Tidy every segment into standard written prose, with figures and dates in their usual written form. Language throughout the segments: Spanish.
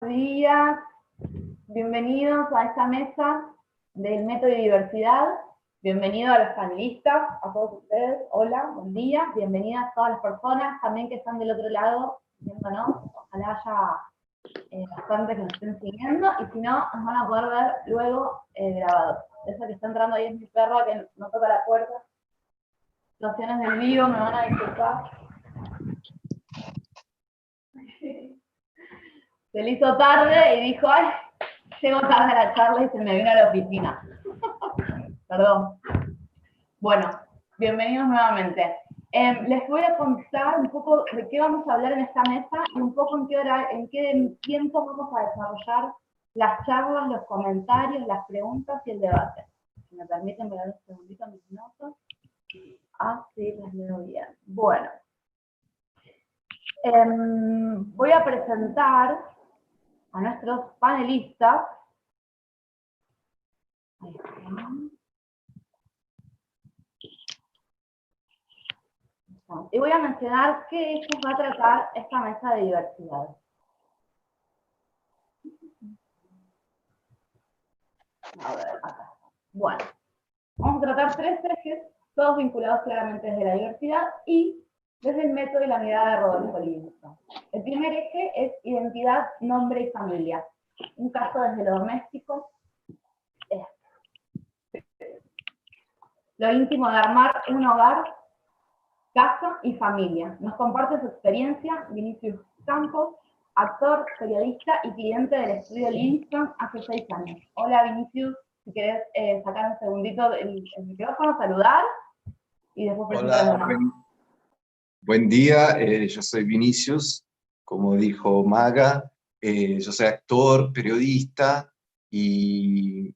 Días, bienvenidos a esta mesa del método de diversidad. Bienvenidos a los panelistas, a todos ustedes. Hola, buen día. Bienvenidas a todas las personas también que están del otro lado viéndonos. Ojalá haya bastantes que nos estén siguiendo y si no, nos van a poder ver luego grabados. Esa que está entrando ahí es mi perro que no toca la puerta. Situaciones del vivo, me van a disculpar. Se le hizo tarde y dijo, ay, llego tarde a la charla y se me vino a la oficina. Perdón. Bueno, bienvenidos nuevamente. Les voy a contar un poco de qué vamos a hablar en esta mesa y un poco en qué tiempo vamos a desarrollar las charlas, los comentarios, las preguntas y el debate. Si me permiten, me dan un segundito mis notas. Así las leo bien. Bueno. Voy a presentar a nuestros panelistas. Ahí está. Y voy a mencionar qué ejes va a tratar esta mesa de diversidad. A ver, acá. Bueno, vamos a tratar tres ejes, todos vinculados claramente desde la diversidad y desde el método y la mirada de Rodolfo Livingston. El primer eje es identidad, nombre y familia. Un caso desde lo doméstico es lo íntimo de armar un hogar, casa y familia. Nos comparte su experiencia Vinicius Campos, actor, periodista y cliente del estudio Livingston hace 6 años. Hola Vinicius, si querés sacar un segundito el micrófono, saludar y después presentar a los demás. Buen día, yo soy Vinicius, como dijo Maga, yo soy actor, periodista y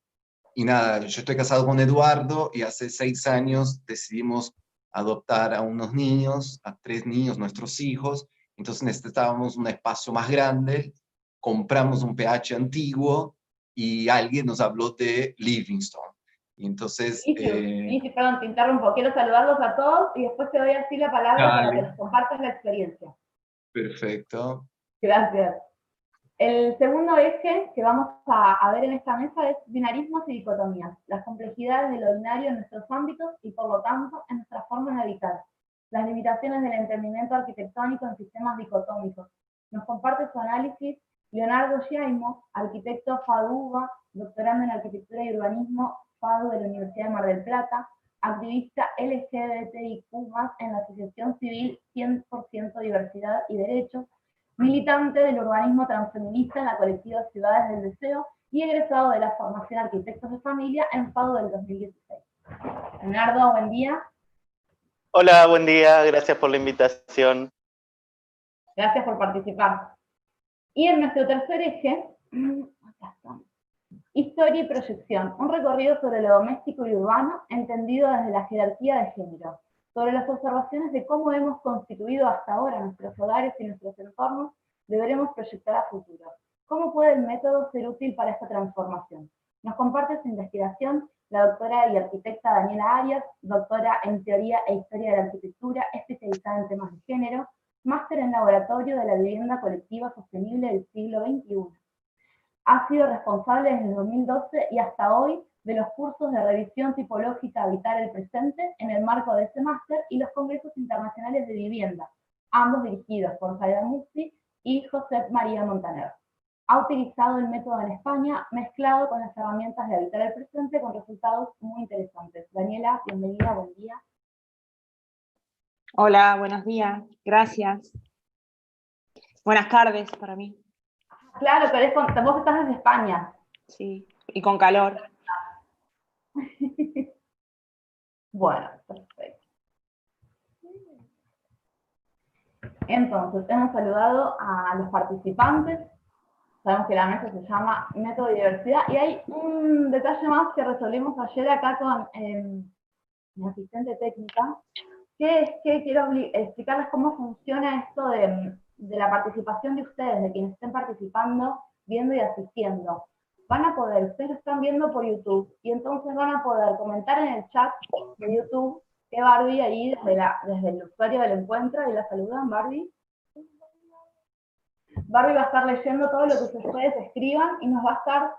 nada, yo estoy casado con Eduardo y hace 6 años decidimos adoptar a unos niños, a 3 niños, nuestros hijos, entonces necesitábamos un espacio más grande, compramos un PH antiguo y alguien nos habló de Livingston. Y entonces... Vinicius, perdón, te interrumpo, quiero saludarlos a todos y después te doy así la palabra para que nos compartas la experiencia. Perfecto. Gracias. El segundo eje que vamos a ver en esta mesa es binarismos y dicotomías, las complejidades de lo binario en nuestros ámbitos y por lo tanto en nuestras formas de habitar, las limitaciones del entendimiento arquitectónico en sistemas dicotómicos. Nos comparte su análisis Leonardo Giaimo, arquitecto FADUBA, doctorando en arquitectura y urbanismo FADU de la Universidad de Mar del Plata, activista LGBTIQ+, en la Asociación Civil 100% Diversidad y Derechos, militante del urbanismo transfeminista en la colectiva Ciudades del Deseo y egresado de la formación Arquitectos de Familia en FADU del 2016. Leonardo, buen día. Hola, buen día, gracias por la invitación. Gracias por participar. Y en nuestro tercer eje, acá estamos. Historia y proyección, un recorrido sobre lo doméstico y urbano entendido desde la jerarquía de género, sobre las observaciones de cómo hemos constituido hasta ahora nuestros hogares y nuestros entornos, deberemos proyectar a futuro. ¿Cómo puede el método ser útil para esta transformación? Nos comparte su investigación la doctora y arquitecta Daniela Arias, doctora en Teoría e Historia de la Arquitectura, especializada en temas de género, máster en Laboratorio de la Vivienda Colectiva Sostenible del siglo XXI. Ha sido responsable desde 2012 y hasta hoy de los cursos de revisión tipológica Habitar el Presente en el marco de ese máster y los congresos internacionales de vivienda, ambos dirigidos por Zaida Musti y José María Montaner. Ha utilizado el método en España mezclado con las herramientas de Habitar el Presente con resultados muy interesantes. Daniela, bienvenida, buen día. Hola, buenos días, gracias. Buenas tardes para mí. Claro, pero vos estás desde España. Sí, y con calor. Bueno, perfecto. Entonces, hemos saludado a los participantes. Sabemos que la mesa se llama Método de Diversidad. Y hay un detalle más que resolvimos ayer acá con mi asistente técnica, que es que quiero explicarles cómo funciona esto de la participación de ustedes, de quienes estén participando, viendo y asistiendo. Van a poder, ustedes lo están viendo por YouTube, y entonces van a poder comentar en el chat de YouTube que Barbie ahí desde el usuario del encuentro, y la saludan, Barbie. Barbie va a estar leyendo todo lo que ustedes escriban y nos va a estar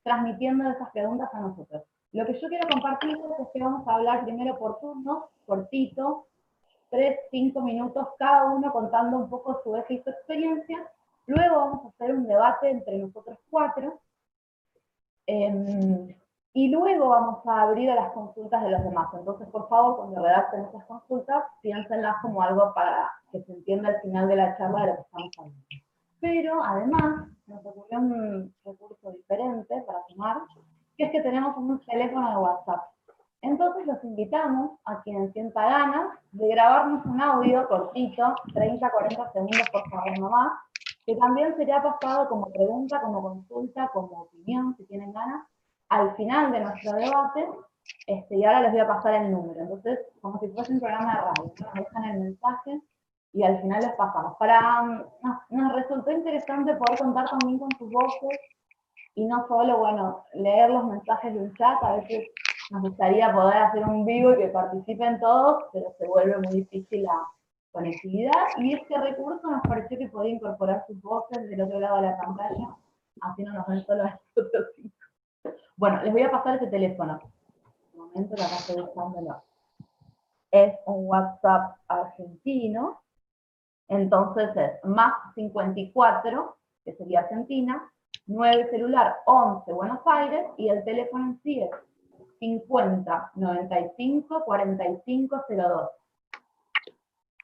transmitiendo esas preguntas a nosotros. Lo que yo quiero compartirles es que vamos a hablar primero por turnos, cortito, 3, 5 minutos cada uno contando un poco su eje y su experiencia. Luego vamos a hacer un debate entre nosotros 4. Y luego vamos a abrir a las consultas de los demás. Entonces, por favor, cuando redacten esas consultas, piénsenlas como algo para que se entienda al final de la charla de lo que estamos hablando. Pero, además, nos ocurrió un recurso diferente para sumar, que es que tenemos un teléfono de WhatsApp. Entonces, los invitamos a quien sienta ganas de grabarnos un audio cortito, 30, 40 segundos, por favor, no más, que también sería pasado como pregunta, como consulta, como opinión, si tienen ganas, al final de nuestro debate, y ahora les voy a pasar el número. Entonces, como si fuese un programa de radio, ¿no? Nos dejan el mensaje y al final les pasamos. Nos resultó interesante poder contar también con sus voces y no solo, bueno, leer los mensajes de un chat. A veces nos gustaría poder hacer un vivo y que participen todos, pero se vuelve muy difícil la conectividad, y este recurso nos pareció que podía incorporar sus voces del otro lado de la pantalla, así no nos ven solo a nosotros. Bueno, les voy a pasar ese teléfono. Un momento, que acá estoy buscándolo. Es un WhatsApp argentino, entonces es más 54, que sería Argentina, 9 celular 11 Buenos Aires, y el teléfono en sí es 50 95 45 02.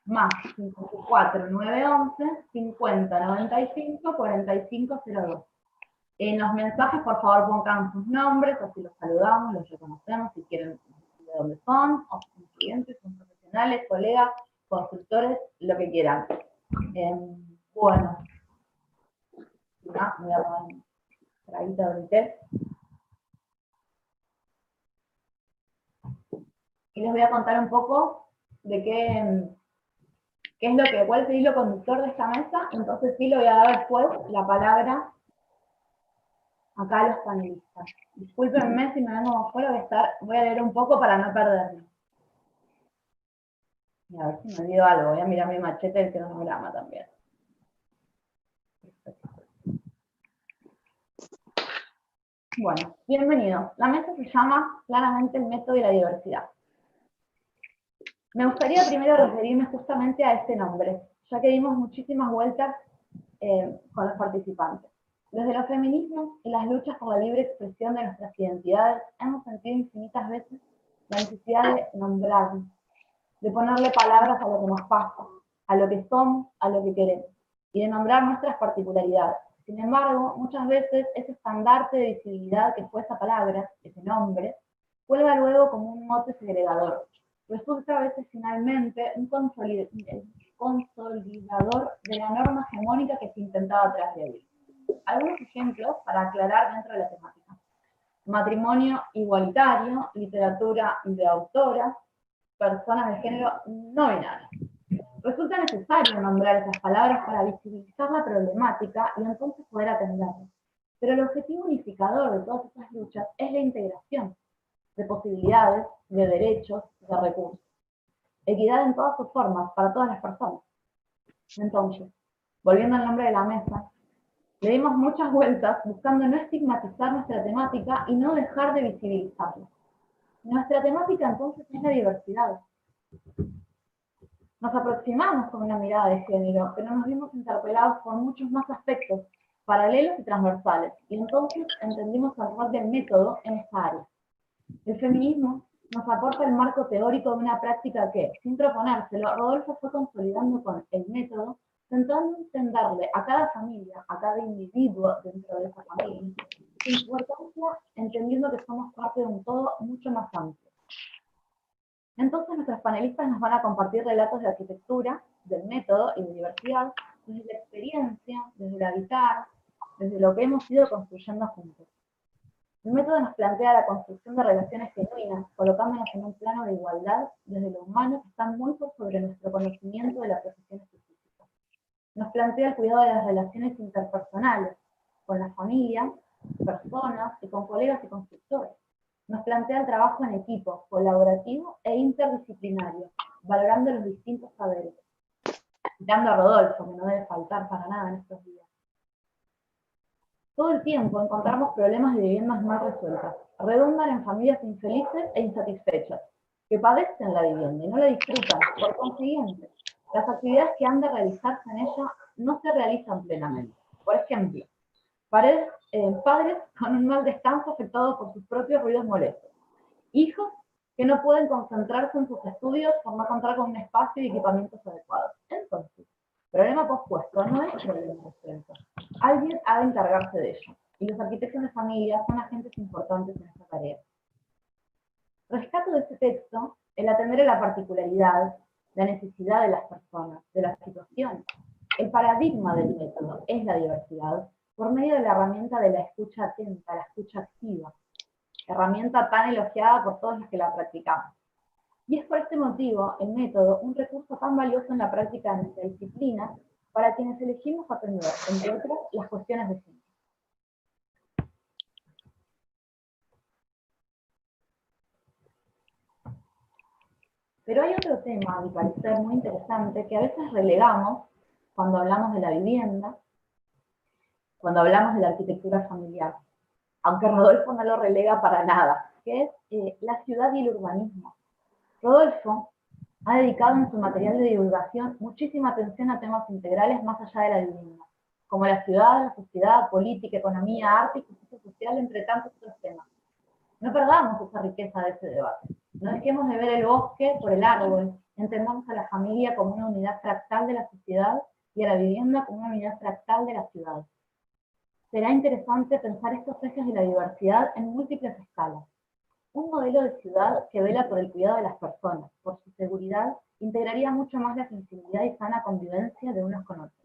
Más 54 911 50 95 45 02. En los mensajes, por favor, pongan sus nombres, así los saludamos, los reconocemos, si quieren de dónde son, o son clientes, son profesionales, colegas, consultores, lo que quieran. Bueno, me voy a tomar un traguito de té. Y les voy a contar un poco de cuál es el hilo conductor de esta mesa. Entonces sí le voy a dar después la palabra acá a los panelistas. Discúlpenme si me vengo más fuera, voy a leer un poco para no perderme. Y a ver si me olvido algo, voy a mirar mi machete del cronograma también. Bueno, bienvenidos. La mesa se llama claramente el método y la diversidad. Me gustaría primero referirme justamente a este nombre, ya que dimos muchísimas vueltas con los participantes. Desde los feminismos y las luchas por la libre expresión de nuestras identidades, hemos sentido infinitas veces la necesidad de nombrarnos, de ponerle palabras a lo que nos pasa, a lo que somos, a lo que queremos, y de nombrar nuestras particularidades. Sin embargo, muchas veces ese estandarte de visibilidad que fue esa palabra, ese nombre, cuelga luego como un mote segregador. Resulta a veces finalmente un consolidador de la norma hegemónica que se intentaba transgredir. Algunos ejemplos para aclarar dentro de la temática: matrimonio igualitario, literatura de autoras, personas de género no binarias. Resulta necesario nombrar esas palabras para visibilizar la problemática y entonces poder atenderla. Pero el objetivo unificador de todas estas luchas es la integración de posibilidades, de derechos, de recursos. Equidad en todas sus formas, para todas las personas. Entonces, volviendo al nombre de la mesa, le dimos muchas vueltas buscando no estigmatizar nuestra temática y no dejar de visibilizarla. Nuestra temática entonces es la diversidad. Nos aproximamos con una mirada de género, pero nos vimos interpelados por muchos más aspectos, paralelos y transversales, y entonces entendimos el rol del método en esta área. El feminismo nos aporta el marco teórico de una práctica que, sin proponérselo, Rodolfo fue consolidando con el método, intentando entenderle a cada familia, a cada individuo dentro de esa familia, su importancia, entendiendo que somos parte de un todo mucho más amplio. Entonces nuestros panelistas nos van a compartir relatos de arquitectura, del método y de diversidad, desde la experiencia, desde el habitar, desde lo que hemos ido construyendo juntos. El método nos plantea la construcción de relaciones genuinas, colocándonos en un plano de igualdad desde lo humano que está muy por sobre nuestro conocimiento de la profesión específica. Nos plantea el cuidado de las relaciones interpersonales, con la familia, personas y con colegas y constructores. Nos plantea el trabajo en equipo, colaborativo e interdisciplinario, valorando los distintos saberes. citando a Rodolfo, que no debe faltar para nada en estos días. Todo el tiempo encontramos problemas de viviendas mal resueltas. Redundan en familias infelices e insatisfechas, que padecen la vivienda y no la disfrutan. Por consiguiente, las actividades que han de realizarse en ella no se realizan plenamente. Por ejemplo, padres con un mal descanso afectados por sus propios ruidos molestos. Hijos que no pueden concentrarse en sus estudios por no contar con un espacio y equipamientos adecuados. Entonces, problema pospuesto no es problema resuelto. Alguien ha de encargarse de ello, y los arquitectos de familia son agentes importantes en esta tarea. Rescato de este texto el atender a la particularidad, la necesidad de las personas, de las situaciones. El paradigma del método es la diversidad por medio de la herramienta de la escucha atenta, la escucha activa, herramienta tan elogiada por todos los que la practicamos. Y es por este motivo el método un recurso tan valioso en la práctica de nuestra disciplina para quienes elegimos aprender, entre otras, las cuestiones de ciencia. Pero hay otro tema, a mi parecer, muy interesante, que a veces relegamos cuando hablamos de la vivienda, cuando hablamos de la arquitectura familiar, aunque Rodolfo no lo relega para nada, que es la ciudad y el urbanismo. Rodolfo ha dedicado en su material de divulgación muchísima atención a temas integrales más allá de la vivienda, como la ciudad, la sociedad, política, economía, arte y justicia social, entre tantos otros temas. No perdamos esa riqueza de ese debate. No dejemos de ver el bosque por el árbol. Entendamos a la familia como una unidad fractal de la sociedad y a la vivienda como una unidad fractal de la ciudad. Será interesante pensar estos ejes de la diversidad en múltiples escalas. Un modelo de ciudad que vela por el cuidado de las personas, por su seguridad, integraría mucho más la sensibilidad y sana convivencia de unos con otros.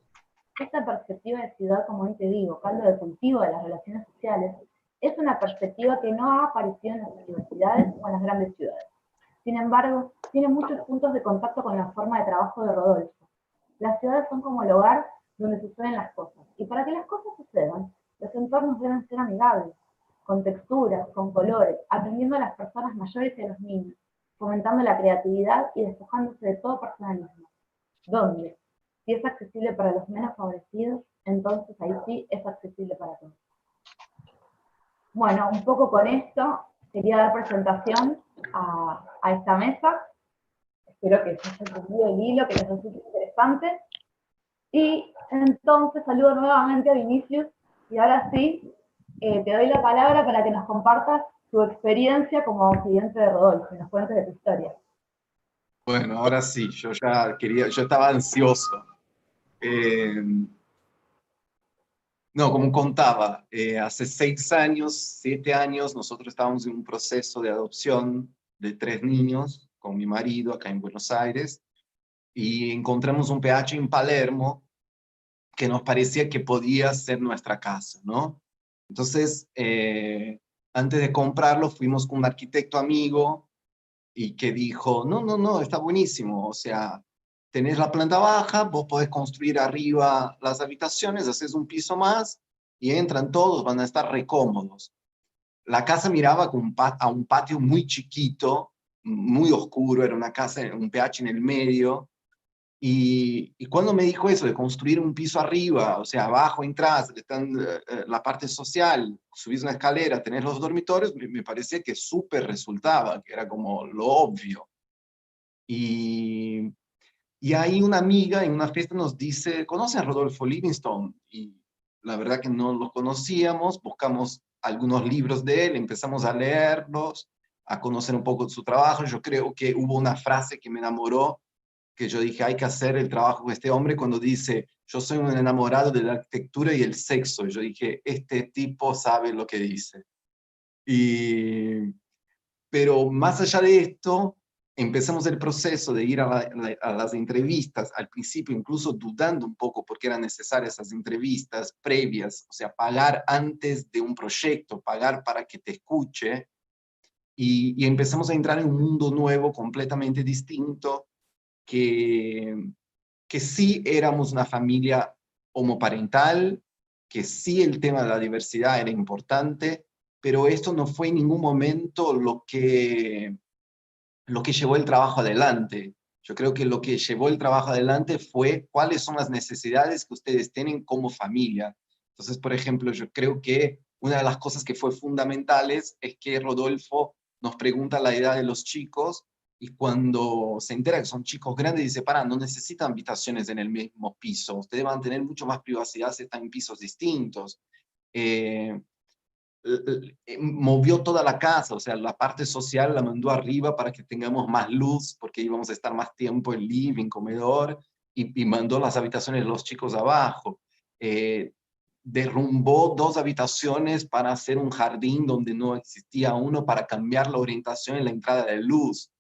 Esta perspectiva de ciudad como ente vivo, caldo de cultivo de las relaciones sociales, es una perspectiva que no ha aparecido en las universidades o en las grandes ciudades. Sin embargo, tiene muchos puntos de contacto con la forma de trabajo de Rodolfo. Las ciudades son como el hogar donde suceden las cosas, y para que las cosas sucedan, los entornos deben ser amigables, con texturas, con colores, atendiendo a las personas mayores y a los niños, fomentando la creatividad y despojándose de todo personalismo. ¿Dónde? Si es accesible para los menos favorecidos, entonces ahí sí es accesible para todos. Bueno, un poco con esto quería dar presentación a esta mesa. Espero que se haya entendido el hilo, que les resulte interesante. Y entonces saludo nuevamente a Vinicius, y ahora sí, te doy la palabra para que nos compartas tu experiencia como cliente de Rodolfo y nos cuentes de tu historia. Bueno, ahora sí, yo estaba ansioso. No, como contaba, hace 6 años, 7 años, nosotros estábamos en un proceso de adopción de 3 niños con mi marido acá en Buenos Aires, y encontramos un PH en Palermo que nos parecía que podía ser nuestra casa, ¿no? Entonces, antes de comprarlo, fuimos con un arquitecto amigo y que dijo, no, está buenísimo, o sea, tenés la planta baja, vos podés construir arriba las habitaciones, haces un piso más y entran todos, van a estar recómodos. La casa miraba a un patio muy chiquito, muy oscuro, era una casa, un PH en el medio. Y cuando me dijo eso de construir un piso arriba, o sea, abajo entras, están la parte social, subís una escalera, tenés los dormitorios, me parecía que súper resultaba, que era como lo obvio. Y ahí una amiga en una fiesta nos dice, ¿conocen a Rodolfo Livingstone? Y la verdad que no lo conocíamos, buscamos algunos libros de él, empezamos a leerlos, a conocer un poco de su trabajo. Yo creo que hubo una frase que me enamoró, que yo dije, hay que hacer el trabajo con este hombre, cuando dice, yo soy un enamorado de la arquitectura y el sexo. Yo dije, este tipo sabe lo que dice. Pero más allá de esto, empezamos el proceso de ir a las entrevistas, al principio incluso dudando un poco porque eran necesarias esas entrevistas previas, o sea, pagar antes de un proyecto, pagar para que te escuche, y empezamos a entrar en un mundo nuevo, completamente distinto, que sí éramos una familia homoparental, que sí el tema de la diversidad era importante, pero esto no fue en ningún momento lo que llevó el trabajo adelante. Yo creo que lo que llevó el trabajo adelante fue cuáles son las necesidades que ustedes tienen como familia. Entonces, por ejemplo, yo creo que una de las cosas que fue fundamentales es que Rodolfo nos pregunta la edad de los chicos y cuando se entera que son chicos grandes dice, para, no necesitan habitaciones en el mismo piso, ustedes van a tener mucho más privacidad si están en pisos distintos. Eh, Movió toda la casa, o sea, la parte social la mandó arriba para que tengamos más luz, porque íbamos a estar más tiempo en living, comedor, y mandó las habitaciones de los chicos abajo. Derrumbó 2 habitaciones para hacer un jardín donde no existía uno, para cambiar la orientación en la entrada de luz.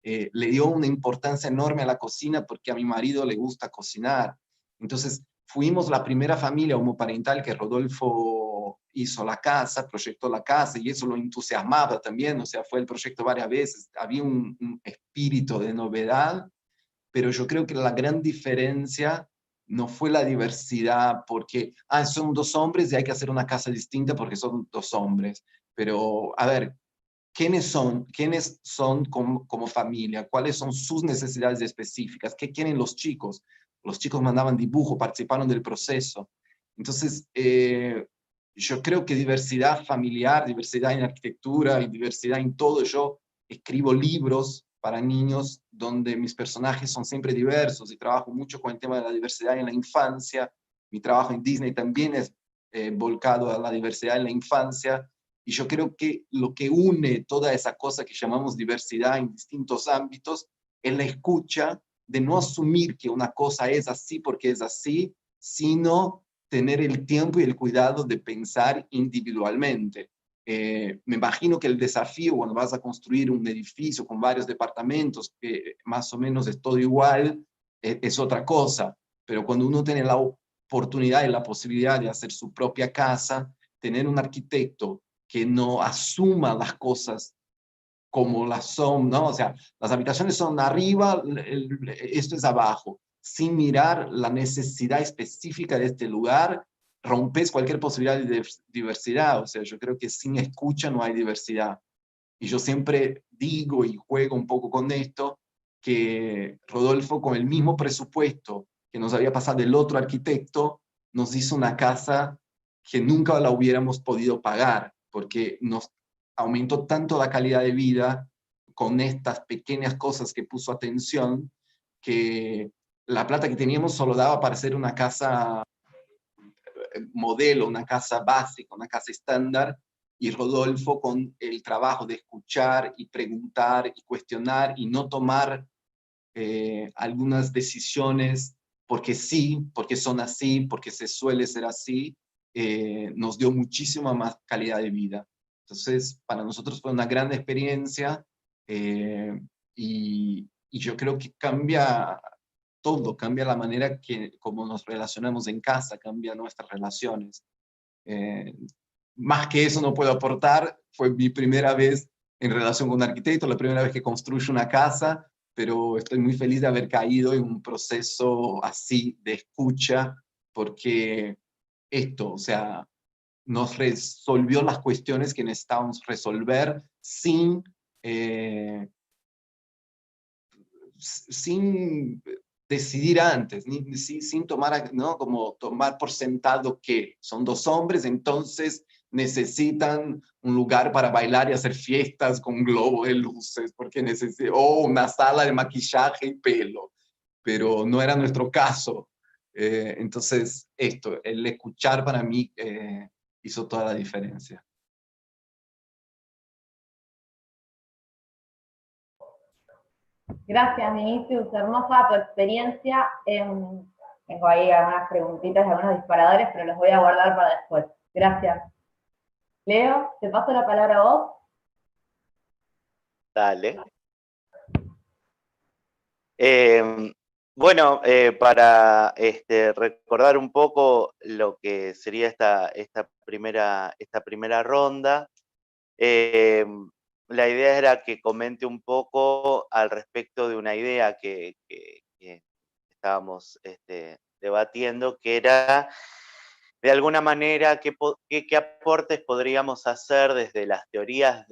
Le dio una importancia enorme a la cocina porque a mi marido le gusta cocinar. Entonces, fuimos la primera familia homoparental que Rodolfo hizo la casa, proyectó la casa, y eso lo entusiasmaba también, o sea, fue el proyecto varias veces, había un espíritu de novedad, pero yo creo que la gran diferencia no fue la diversidad, porque, son 2 hombres y hay que hacer una casa distinta porque son 2 hombres, pero, a ver, ¿quiénes son como familia? ¿Cuáles son sus necesidades específicas? ¿Qué quieren los chicos? Los chicos mandaban dibujo, participaron del proceso. Entonces, yo creo que diversidad familiar, diversidad en arquitectura y diversidad en todo. Yo escribo libros para niños donde mis personajes son siempre diversos y trabajo mucho con el tema de la diversidad en la infancia. Mi trabajo en Disney también es volcado a la diversidad en la infancia. Y yo creo que lo que une toda esa cosa que llamamos diversidad en distintos ámbitos es la escucha, de no asumir que una cosa es así porque es así, sino tener el tiempo y el cuidado de pensar individualmente. Me imagino que el desafío cuando vas a construir un edificio con varios departamentos, que más o menos es todo igual, es otra cosa. Pero cuando uno tiene la oportunidad y la posibilidad de hacer su propia casa, tener un arquitecto que no asuma las cosas como las son, ¿no? O sea, las habitaciones son arriba, esto es abajo, sin mirar la necesidad específica de este lugar, rompes cualquier posibilidad de diversidad. O sea, yo creo que sin escucha no hay diversidad. Y yo siempre digo y juego un poco con esto, que Rodolfo, con el mismo presupuesto que nos había pasado el otro arquitecto, nos hizo una casa que nunca la hubiéramos podido pagar, porque nos aumentó tanto la calidad de vida con estas pequeñas cosas que puso atención, que la plata que teníamos solo daba para hacer una casa modelo, una casa básica, una casa estándar, y Rodolfo con el trabajo de escuchar y preguntar y cuestionar y no tomar algunas decisiones porque sí, porque son así, porque se suele ser así, nos dio muchísima más calidad de vida. Entonces, para nosotros fue una gran experiencia, y yo creo que cambia todo, cambia la manera que como nos relacionamos en casa, cambia nuestras relaciones. Eh, Más que eso no puedo aportar, fue mi primera vez en relación con un arquitecto, la primera vez que construyo una casa, pero estoy muy feliz de haber caído en un proceso así de escucha, porque esto, o sea, nos resolvió las cuestiones que necesitábamos resolver eh, sin decidir antes, sin tomar, ¿no? Como tomar por sentado que son 2 hombres, entonces necesitan un lugar para bailar y hacer fiestas con un globo de luces, porque o una sala de maquillaje y pelo, pero no era nuestro caso. Entonces, el escuchar para mí hizo toda la diferencia. Gracias, Vinicius. Hermosa tu experiencia. Tengo ahí algunas preguntitas y algunos disparadores, pero los voy a guardar para después. Gracias. Leo, te paso la palabra a vos. Dale. Bueno, para recordar un poco lo que sería esta primera ronda, la idea era que comente un poco al respecto de una idea que estábamos debatiendo, que era, de alguna manera, qué aportes podríamos hacer desde las teorías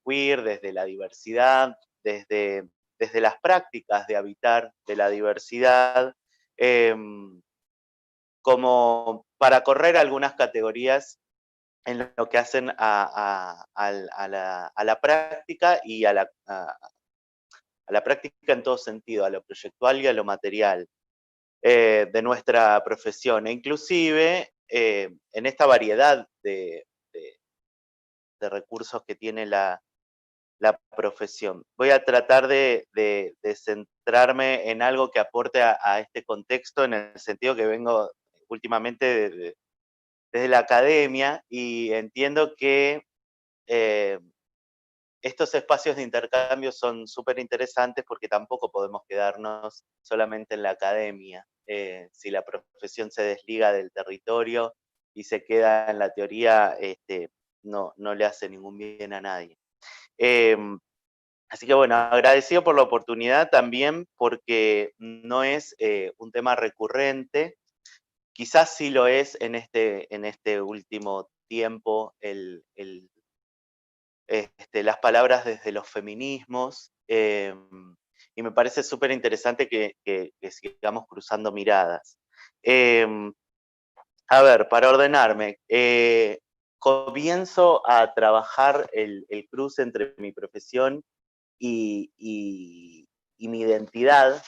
queer, desde la diversidad, desde desde las prácticas de habitar de la diversidad, como para correr algunas categorías en lo que hacen a la práctica y a la práctica en todo sentido, a lo proyectual y a lo material de nuestra profesión. E inclusive en esta variedad de recursos que tiene la profesión. Voy a tratar de centrarme en algo que aporte a este contexto, en el sentido que vengo últimamente desde la academia, y entiendo que estos espacios de intercambio son súper interesantes porque tampoco podemos quedarnos solamente en la academia. Si la profesión se desliga del territorio y se queda en la teoría, no le hace ningún bien a nadie. Así que bueno, agradecido por la oportunidad también, porque no es un tema recurrente. Quizás sí lo es en este último tiempo, las palabras desde los feminismos, y me parece súper interesante que sigamos cruzando miradas. A ver, para ordenarme, comienzo a trabajar el cruce entre mi profesión y mi identidad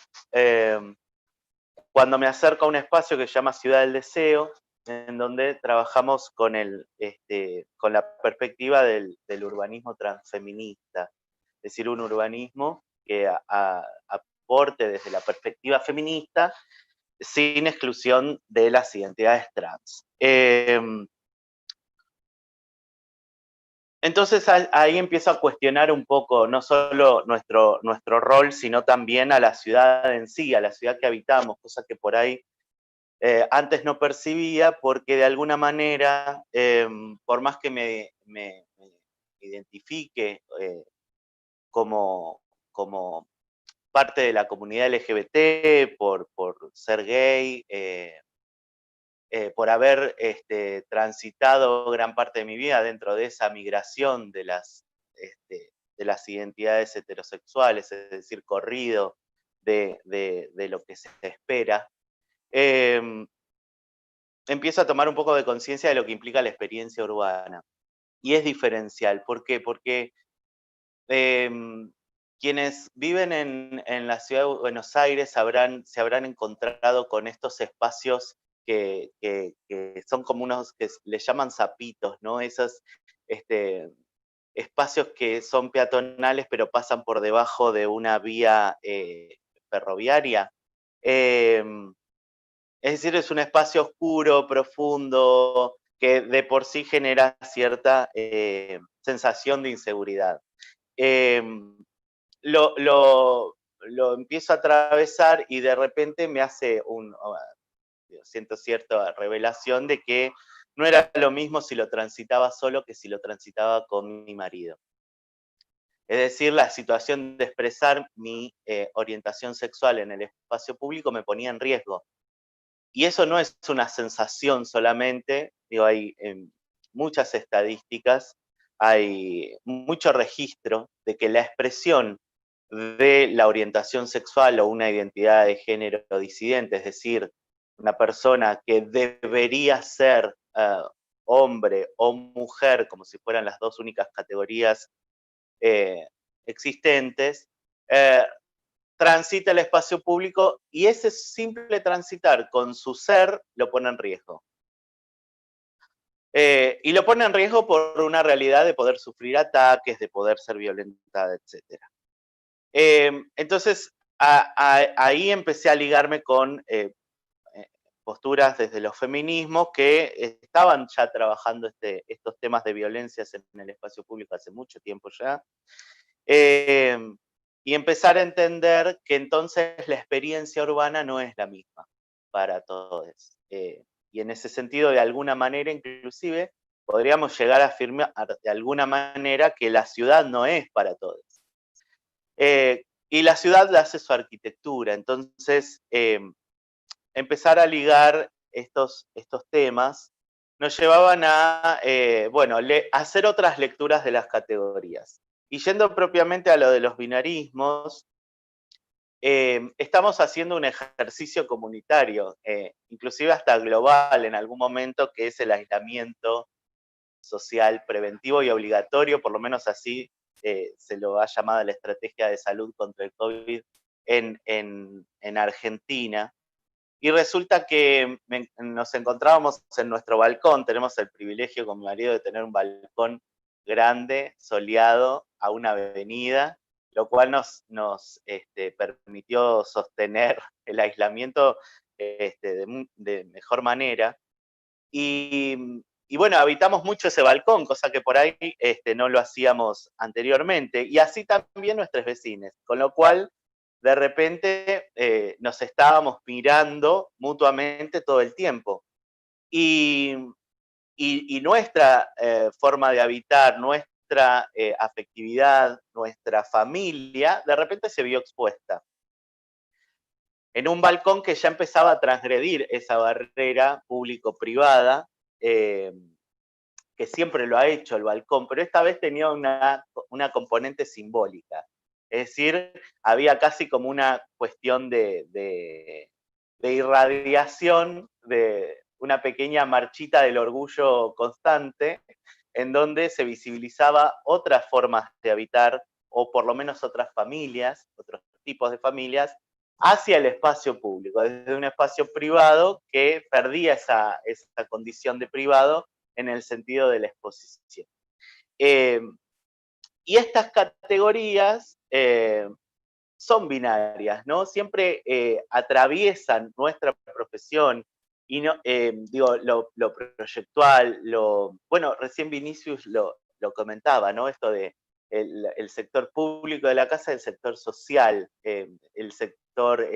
cuando me acerco a un espacio que se llama Ciudad del Deseo, en donde trabajamos con la perspectiva del urbanismo transfeminista, es decir, un urbanismo que aporte desde la perspectiva feminista sin exclusión de las identidades trans. Entonces ahí empiezo a cuestionar un poco no solo nuestro rol, sino también a la ciudad en sí, a la ciudad que habitamos, cosa que por ahí antes no percibía, porque de alguna manera, por más que me identifique como parte de la comunidad LGBT, por ser gay, por haber transitado gran parte de mi vida dentro de esa migración de las identidades heterosexuales, es decir, corrido de lo que se espera, empiezo a tomar un poco de conciencia de lo que implica la experiencia urbana. Y es diferencial. ¿Por qué? Porque quienes viven en la ciudad de Buenos Aires se habrán encontrado con estos espacios que son como unos que les llaman zapitos, ¿no? Esos espacios que son peatonales pero pasan por debajo de una vía ferroviaria. Es decir, es un espacio oscuro, profundo, que de por sí genera cierta sensación de inseguridad. Lo empiezo a atravesar y de repente me hace siento cierta revelación de que no era lo mismo si lo transitaba solo que si lo transitaba con mi marido. Es decir, la situación de expresar mi orientación sexual en el espacio público me ponía en riesgo. Y eso no es una sensación solamente, hay muchas estadísticas, hay mucho registro de que la expresión de la orientación sexual o una identidad de género disidente, es decir, una persona que debería ser hombre o mujer, como si fueran las dos únicas categorías existentes, transita el espacio público y ese simple transitar con su ser lo pone en riesgo. Y lo pone en riesgo por una realidad de poder sufrir ataques, de poder ser violentada, etc. Entonces, ahí empecé a ligarme con posturas desde los feminismos que estaban ya trabajando estos temas de violencias en el espacio público hace mucho tiempo ya. Y empezar a entender que entonces la experiencia urbana no es la misma para todos. Y en ese sentido, de alguna manera, inclusive, podríamos llegar a afirmar de alguna manera que la ciudad no es para todos. Y la ciudad la hace su arquitectura. Entonces, empezar a ligar estos temas nos llevaban a, hacer otras lecturas de las categorías. Y yendo propiamente a lo de los binarismos, estamos haciendo un ejercicio comunitario, inclusive hasta global en algún momento, que es el aislamiento social preventivo y obligatorio, por lo menos así se lo ha llamado la estrategia de salud contra el COVID en Argentina. Y resulta que nos encontrábamos en nuestro balcón, tenemos el privilegio con mi marido de tener un balcón grande, soleado, a una avenida, lo cual nos permitió sostener el aislamiento de mejor manera. Y bueno, habitamos mucho ese balcón, cosa que por ahí no lo hacíamos anteriormente, y así también nuestros vecinos, con lo cual de repente nos estábamos mirando mutuamente todo el tiempo. Y nuestra forma de habitar, nuestra afectividad, nuestra familia, de repente se vio expuesta. En un balcón que ya empezaba a transgredir esa barrera público-privada, que siempre lo ha hecho el balcón, pero esta vez tenía una componente simbólica. Es decir, había casi como una cuestión de irradiación, de una pequeña marchita del orgullo constante, en donde se visibilizaba otras formas de habitar, o por lo menos otras familias, otros tipos de familias, hacia el espacio público, desde un espacio privado que perdía esa condición de privado en el sentido de la exposición. Y estas categorías son binarias, ¿no? Siempre atraviesan nuestra profesión, y no, digo, lo proyectual, bueno, recién Vinicius lo comentaba, ¿no? Esto de el sector público de la casa, el sector social, el sector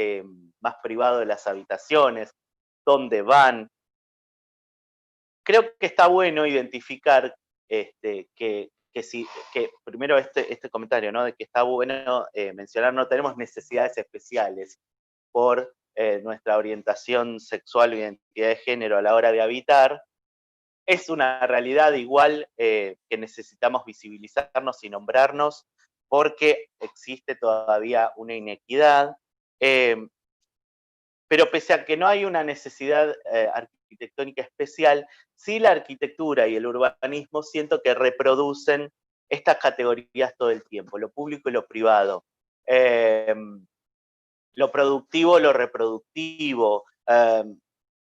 más privado de las habitaciones, dónde van. Creo que está bueno identificar que primero este comentario, ¿no? De que está bueno mencionar, no tenemos necesidades especiales por nuestra orientación sexual o identidad de género a la hora de habitar. Es una realidad igual que necesitamos visibilizarnos y nombrarnos, porque existe todavía una inequidad, pero pese a que no hay una necesidad arquitectónica especial, sí la arquitectura y el urbanismo siento que reproducen estas categorías todo el tiempo, lo público y lo privado, lo productivo, lo reproductivo,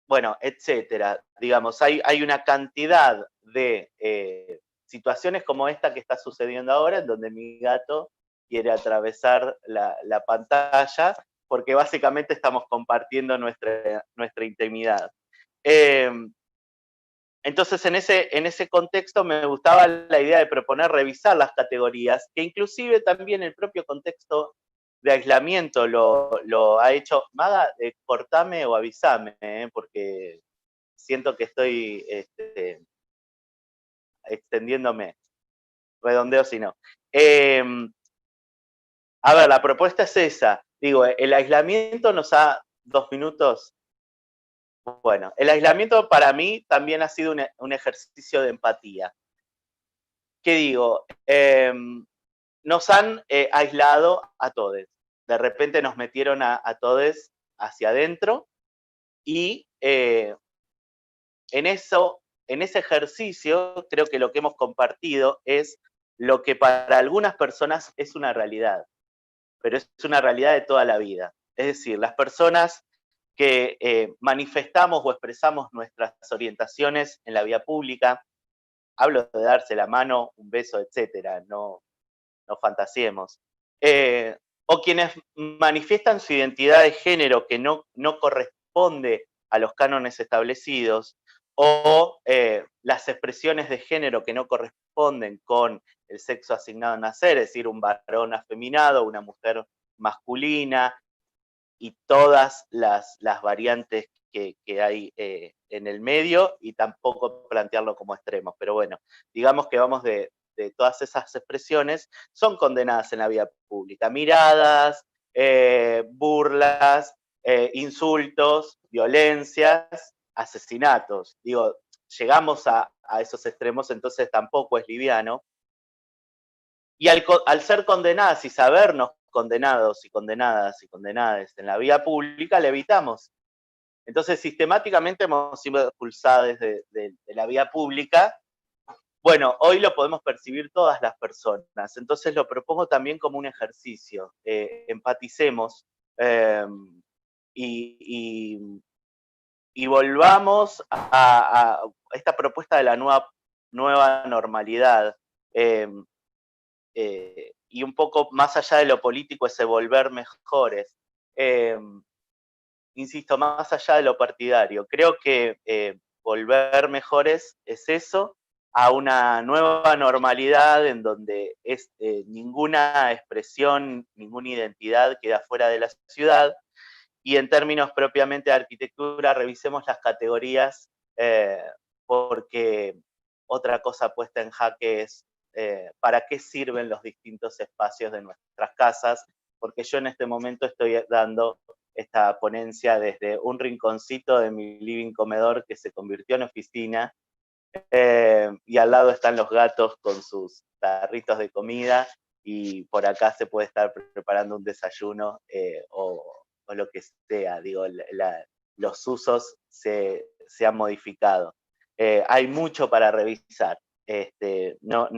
bueno, etcétera. Digamos, hay una cantidad de situaciones como esta que está sucediendo ahora, en donde mi gato quiere atravesar la pantalla, porque básicamente estamos compartiendo nuestra intimidad. Entonces, en ese contexto me gustaba la idea de proponer revisar las categorías, que inclusive también el propio contexto de aislamiento lo ha hecho. Maga, cortame o avísame, porque siento que estoy extendiéndome. Redondeo si no. A ver, la propuesta es esa. Digo, el aislamiento nos ha... 2 minutos. Bueno, el aislamiento para mí también ha sido un ejercicio de empatía. ¿Qué digo? Nos han aislado a todos. De repente nos metieron a todos hacia adentro, y en ese ejercicio creo que lo que hemos compartido es lo que para algunas personas es una realidad, pero es una realidad de toda la vida. Es decir, las personas que manifestamos o expresamos nuestras orientaciones en la vía pública, hablo de darse la mano, un beso, etcétera, no fantasiemos, o quienes manifiestan su identidad de género que no corresponde a los cánones establecidos, o las expresiones de género que no corresponden con el sexo asignado a nacer, es decir, un varón afeminado, una mujer masculina, y todas las variantes que hay en el medio, y tampoco plantearlo como extremos. Pero bueno, digamos que vamos de todas esas expresiones, son condenadas en la vía pública. Miradas, burlas, insultos, violencias, asesinatos. Digo, llegamos a esos extremos, entonces tampoco es liviano. Y al ser condenadas y sabernos condenados y condenadas y condenadas en la vía pública, la evitamos. Entonces, sistemáticamente hemos sido expulsados de la vía pública. Bueno, hoy lo podemos percibir todas las personas, entonces lo propongo también como un ejercicio. Empaticemos y volvamos a esta propuesta de la nueva normalidad. Y un poco más allá de lo político, ese volver mejores. Insisto, más allá de lo partidario. Creo que volver mejores es eso, a una nueva normalidad en donde ninguna expresión, ninguna identidad queda fuera de la ciudad, y en términos propiamente de arquitectura, revisemos las categorías, porque otra cosa puesta en jaque es para qué sirven los distintos espacios de nuestras casas, porque yo en este momento estoy dando esta ponencia desde un rinconcito de mi living comedor que se convirtió en oficina, y al lado están los gatos con sus tarritos de comida, y por acá se puede estar preparando un desayuno o lo que sea. Digo, los usos se han modificado. Hay mucho para revisar. No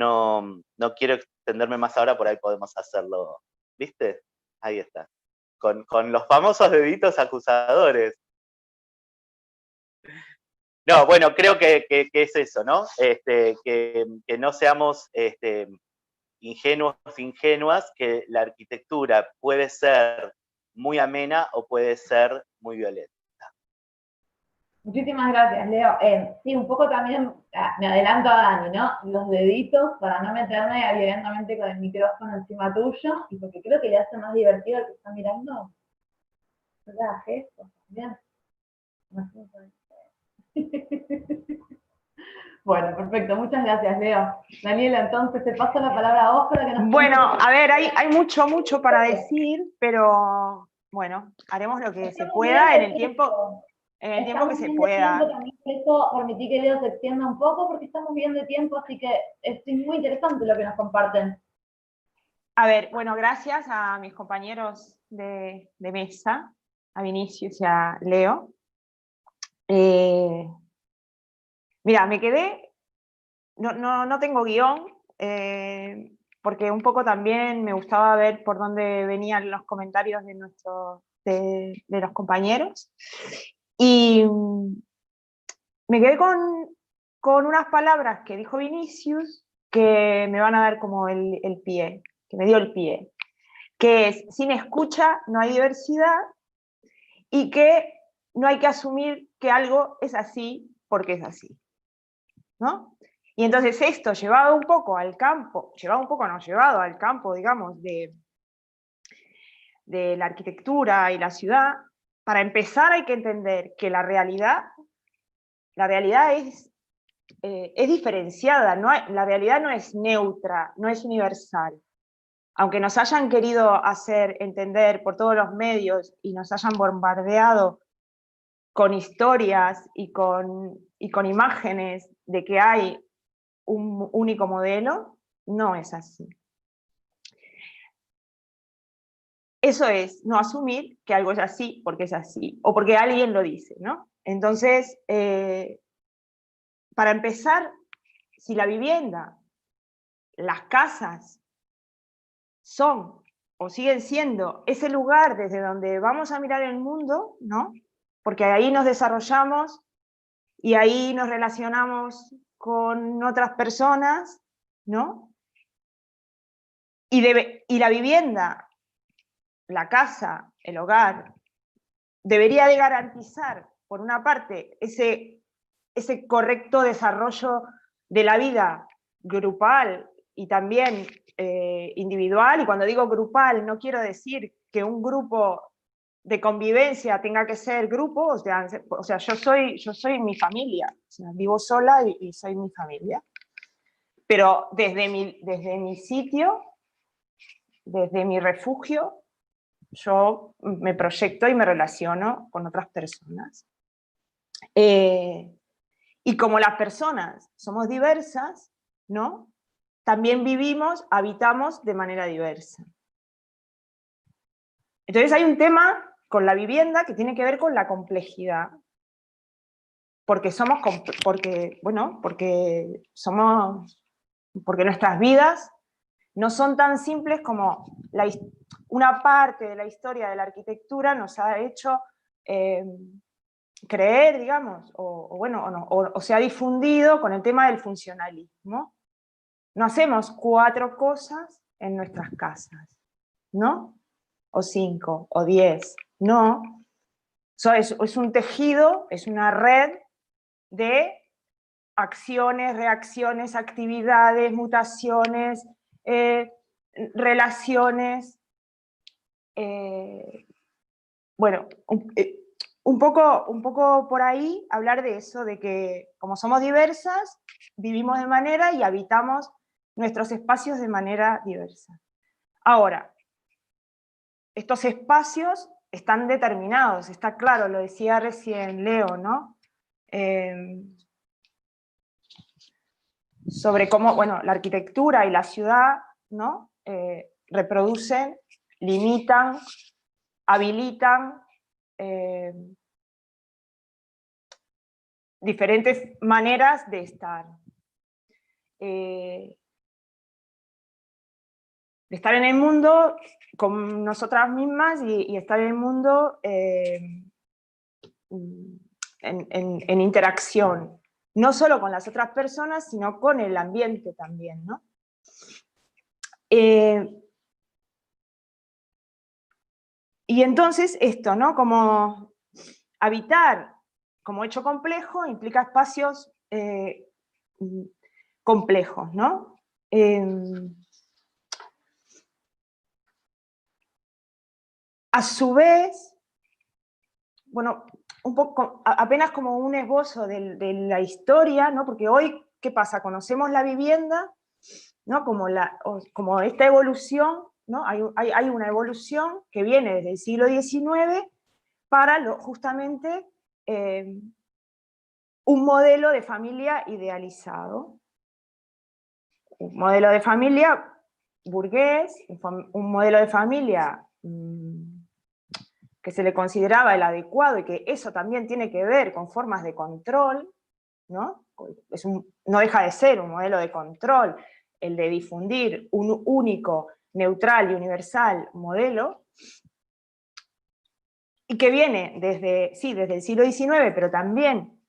quiero extenderme más ahora, por ahí podemos hacerlo. ¿Viste? Ahí está. Con los famosos deditos acusadores. No, bueno, creo que es eso, ¿no? Que no seamos ingenuos, ingenuas, que la arquitectura puede ser muy amena o puede ser muy violenta. Muchísimas gracias, Leo. Sí, un poco también, me adelanto a Dani, ¿no? Los deditos para no meterme violentamente con el micrófono encima tuyo, y porque creo que le hace más divertido al que está mirando. No le hagas gestos también. Bueno, perfecto, muchas gracias, Leo. Daniela, entonces te paso la palabra a vos para que nos... Bueno, a ver, hay mucho para decir, pero bueno, haremos lo que se pueda en el tiempo que se pueda. También por eso permití que Leo se extienda un poco, porque estamos bien de tiempo, así que es muy interesante lo que nos comparten. A ver, bueno, gracias a mis compañeros de mesa, a Vinicius y a Leo. Mira, me quedé, no tengo guión, porque un poco también me gustaba ver por dónde venían los comentarios de los compañeros. Y me quedé con unas palabras que dijo Vinicius que me van a dar como el pie, que me dio el pie, que es: sin escucha no hay diversidad, y que no hay que asumir que algo es así porque es así, ¿no? Y entonces esto llevado un poco al campo, llevado al campo, digamos, de la arquitectura y la ciudad. Para empezar hay que entender que la realidad es diferenciada, la realidad no es neutra, no es universal. Aunque nos hayan querido hacer entender por todos los medios y nos hayan bombardeado con historias y con imágenes de que hay un único modelo, no es así. Eso es no asumir que algo es así porque es así, o porque alguien lo dice, ¿no? Entonces, para empezar, si la vivienda, las casas, son o siguen siendo ese lugar desde donde vamos a mirar el mundo, ¿no? Porque ahí nos desarrollamos y ahí nos relacionamos con otras personas, ¿no? Y la vivienda, la casa, el hogar, debería de garantizar, por una parte, ese correcto desarrollo de la vida grupal y también individual. Y cuando digo grupal, no quiero decir que un grupo de convivencia tenga que ser grupo, o sea, yo soy mi familia, o sea, vivo sola y soy mi familia. Pero desde mi sitio, desde mi refugio, yo me proyecto y me relaciono con otras personas. Y como las personas somos diversas, ¿no? También habitamos de manera diversa. Entonces hay un tema con la vivienda que tiene que ver con la complejidad. Porque nuestras vidas no son tan simples como una parte de la historia de la arquitectura nos ha hecho creer, digamos, o se ha difundido con el tema del funcionalismo. No hacemos 4 cosas en nuestras casas, ¿no? O 5, o 10, no. Es un tejido, es una red de acciones, reacciones, actividades, mutaciones, relaciones. Bueno, un poco por ahí hablar de eso, de que como somos diversas, vivimos de manera y habitamos nuestros espacios de manera diversa. Ahora, estos espacios están determinados, está claro, lo decía recién Leo, ¿no? Sobre cómo, bueno, la arquitectura y la ciudad, ¿no? Reproducen, limitan, habilitan diferentes maneras de estar. De estar en el mundo con nosotras mismas y estar en el mundo en interacción, no solo con las otras personas, sino con el ambiente también, ¿no? Y entonces esto, ¿no? Como habitar como hecho complejo implica espacios complejos, ¿no? A su vez, bueno, un poco, apenas como un esbozo de la historia, ¿no? Porque hoy, ¿qué pasa? Conocemos la vivienda, ¿no? Como esta evolución, ¿no? Hay una evolución que viene desde el siglo XIX para justamente un modelo de familia idealizado. Un modelo de familia burgués, un modelo de familia que se le consideraba el adecuado y que eso también tiene que ver con formas de control, ¿no? No deja de ser un modelo de control, el de difundir un único, neutral y universal modelo, y que viene desde el siglo XIX, pero también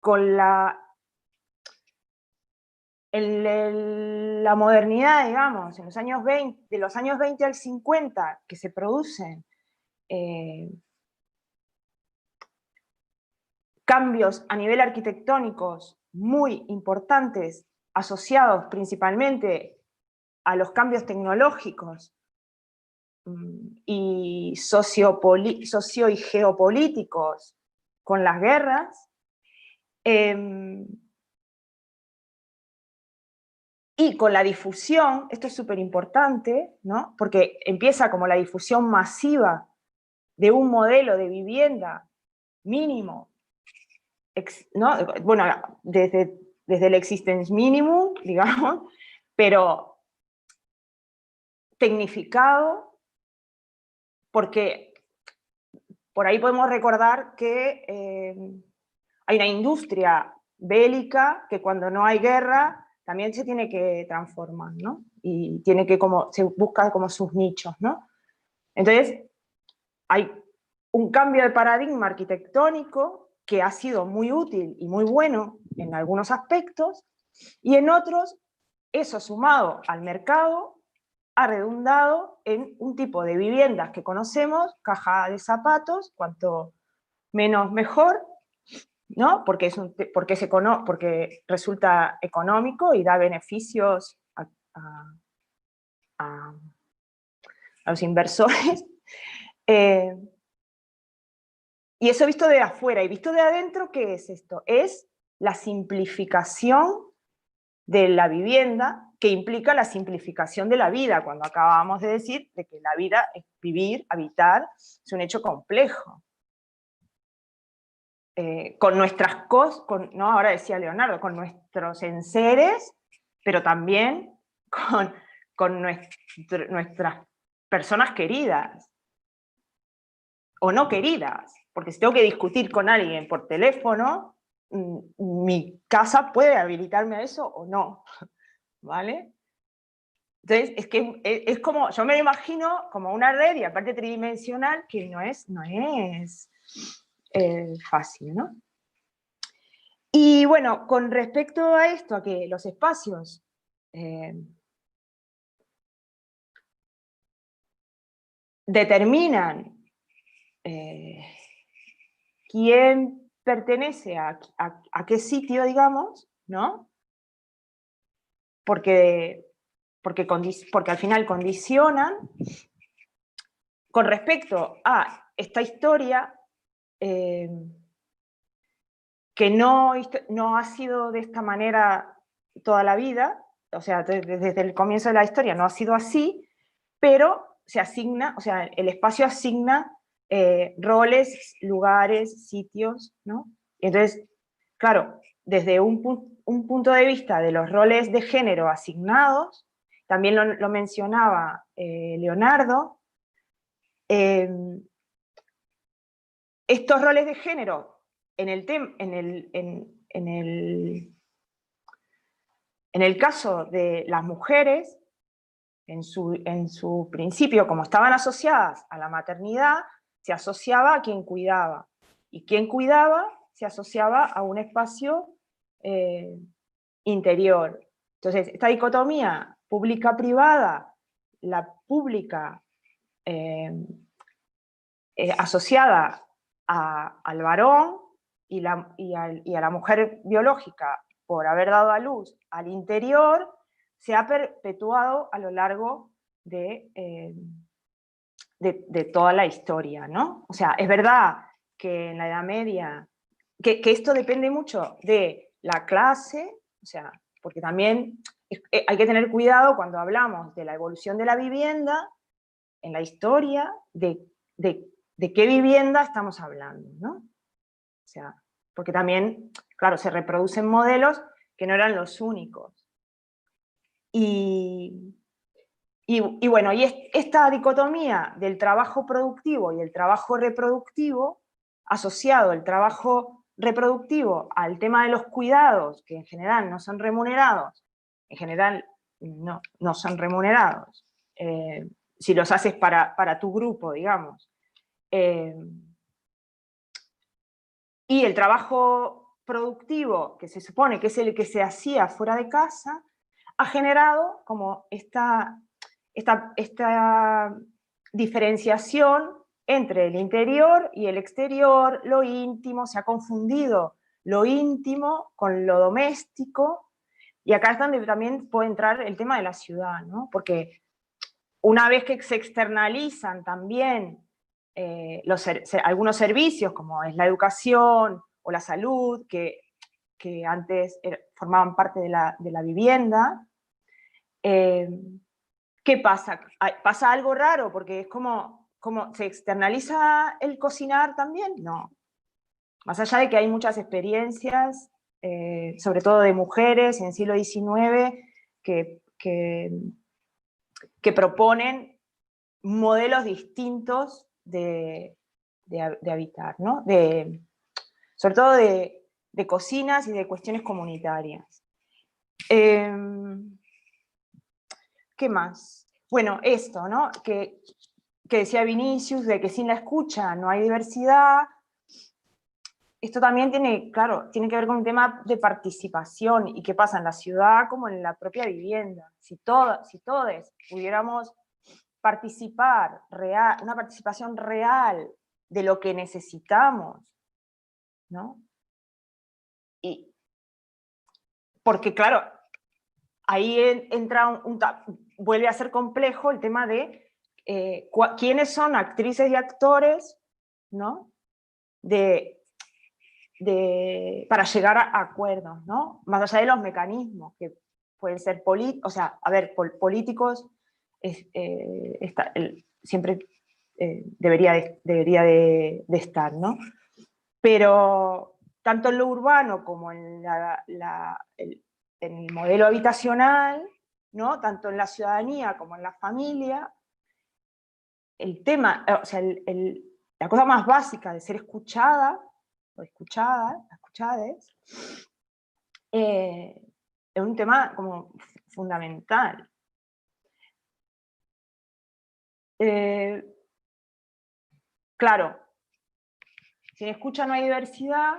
con la modernidad, digamos, en los años 20, de los años 20 al 50, que se producen cambios a nivel arquitectónicos muy importantes, asociados principalmente a los cambios tecnológicos y socio y geopolíticos con las guerras, y con la difusión, esto es súper importante, ¿no? Porque empieza como la difusión masiva de un modelo de vivienda mínimo, ¿no? Bueno, desde el existence minimum, digamos, pero tecnificado, porque por ahí podemos recordar que hay una industria bélica que cuando no hay guerra también se tiene que transformar, ¿no? Y tiene que se busca como sus nichos, ¿no? Entonces, hay un cambio de paradigma arquitectónico que ha sido muy útil y muy bueno en algunos aspectos, y en otros, eso sumado al mercado ha redundado en un tipo de viviendas que conocemos, caja de zapatos, cuanto menos mejor, ¿no? Porque resulta económico y da beneficios a los inversores. Y eso visto de afuera. Y visto de adentro, ¿qué es esto? Es la simplificación de la vivienda, que implica la simplificación de la vida, cuando acabábamos de decir de que la vida es vivir, habitar, es un hecho complejo. Con nuestras cosas, ¿no? Ahora decía Leonardo, con nuestros enseres, pero también con nuestras personas queridas o no queridas, porque si tengo que discutir con alguien por teléfono, mi casa puede habilitarme a eso o no, ¿vale? Entonces, es que es como, yo me lo imagino como una red, y aparte tridimensional, que no es fácil, ¿no? Y bueno, con respecto a esto, a que los espacios determinan quién pertenece a qué sitio, digamos, ¿no? Porque al final condicionan con respecto a esta historia que no ha sido de esta manera toda la vida, o sea, desde el comienzo de la historia no ha sido así, pero se asigna, o sea, el espacio asigna roles, lugares, sitios, ¿no? Entonces, claro, desde un punto de vista de los roles de género asignados, también lo mencionaba Leonardo, estos roles de género en el caso de las mujeres, en su principio, como estaban asociadas a la maternidad, se asociaba a quien cuidaba. Y quien cuidaba se asociaba a un espacio interior. Entonces, esta dicotomía pública-privada, la pública asociada al varón y a la mujer biológica por haber dado a luz al interior, se ha perpetuado a lo largo de toda la historia, ¿no? O sea, es verdad que en la Edad Media, que esto depende mucho de la clase, o sea, porque también hay que tener cuidado cuando hablamos de la evolución de la vivienda en la historia, de qué vivienda estamos hablando, ¿no? O sea, porque también, claro, se reproducen modelos que no eran los únicos. Y bueno, y esta dicotomía del trabajo productivo y el trabajo reproductivo, asociado el trabajo reproductivo al tema de los cuidados, que en general no son remunerados, en general no son remunerados, si los haces para tu grupo, digamos, y el trabajo productivo, que se supone que es el que se hacía fuera de casa, ha generado como esta diferenciación entre el interior y el exterior, lo íntimo, se ha confundido lo íntimo con lo doméstico, y acá es donde también puede entrar el tema de la ciudad, ¿no? Porque una vez que se externalizan también algunos servicios, como es la educación o la salud, que antes formaban parte de la vivienda, ¿qué pasa? ¿Pasa algo raro? Porque es como ¿se externaliza el cocinar también? No. Más allá de que hay muchas experiencias, sobre todo de mujeres en el siglo XIX, que proponen modelos distintos de habitar, ¿no? Sobre todo de cocinas y de cuestiones comunitarias. ¿Qué más? Bueno, esto, ¿no? Que decía Vinicius, de que sin la escucha no hay diversidad. Esto también tiene que ver con un tema de participación y qué pasa en la ciudad como en la propia vivienda. Si todos pudiéramos participar una participación real de lo que necesitamos, ¿no? Y porque claro, ahí entra vuelve a ser complejo el tema de quiénes son actrices y actores, ¿no? Para llegar a acuerdos, ¿no? Más allá de los mecanismos que pueden ser políticos, siempre debería de estar, ¿no? Pero tanto en lo urbano como en el modelo habitacional, ¿no? Tanto en la ciudadanía como en la familia, el tema, o sea, la cosa más básica de ser escuchada, o escuchades, es un tema como fundamental. Claro, si en escucha no hay diversidad,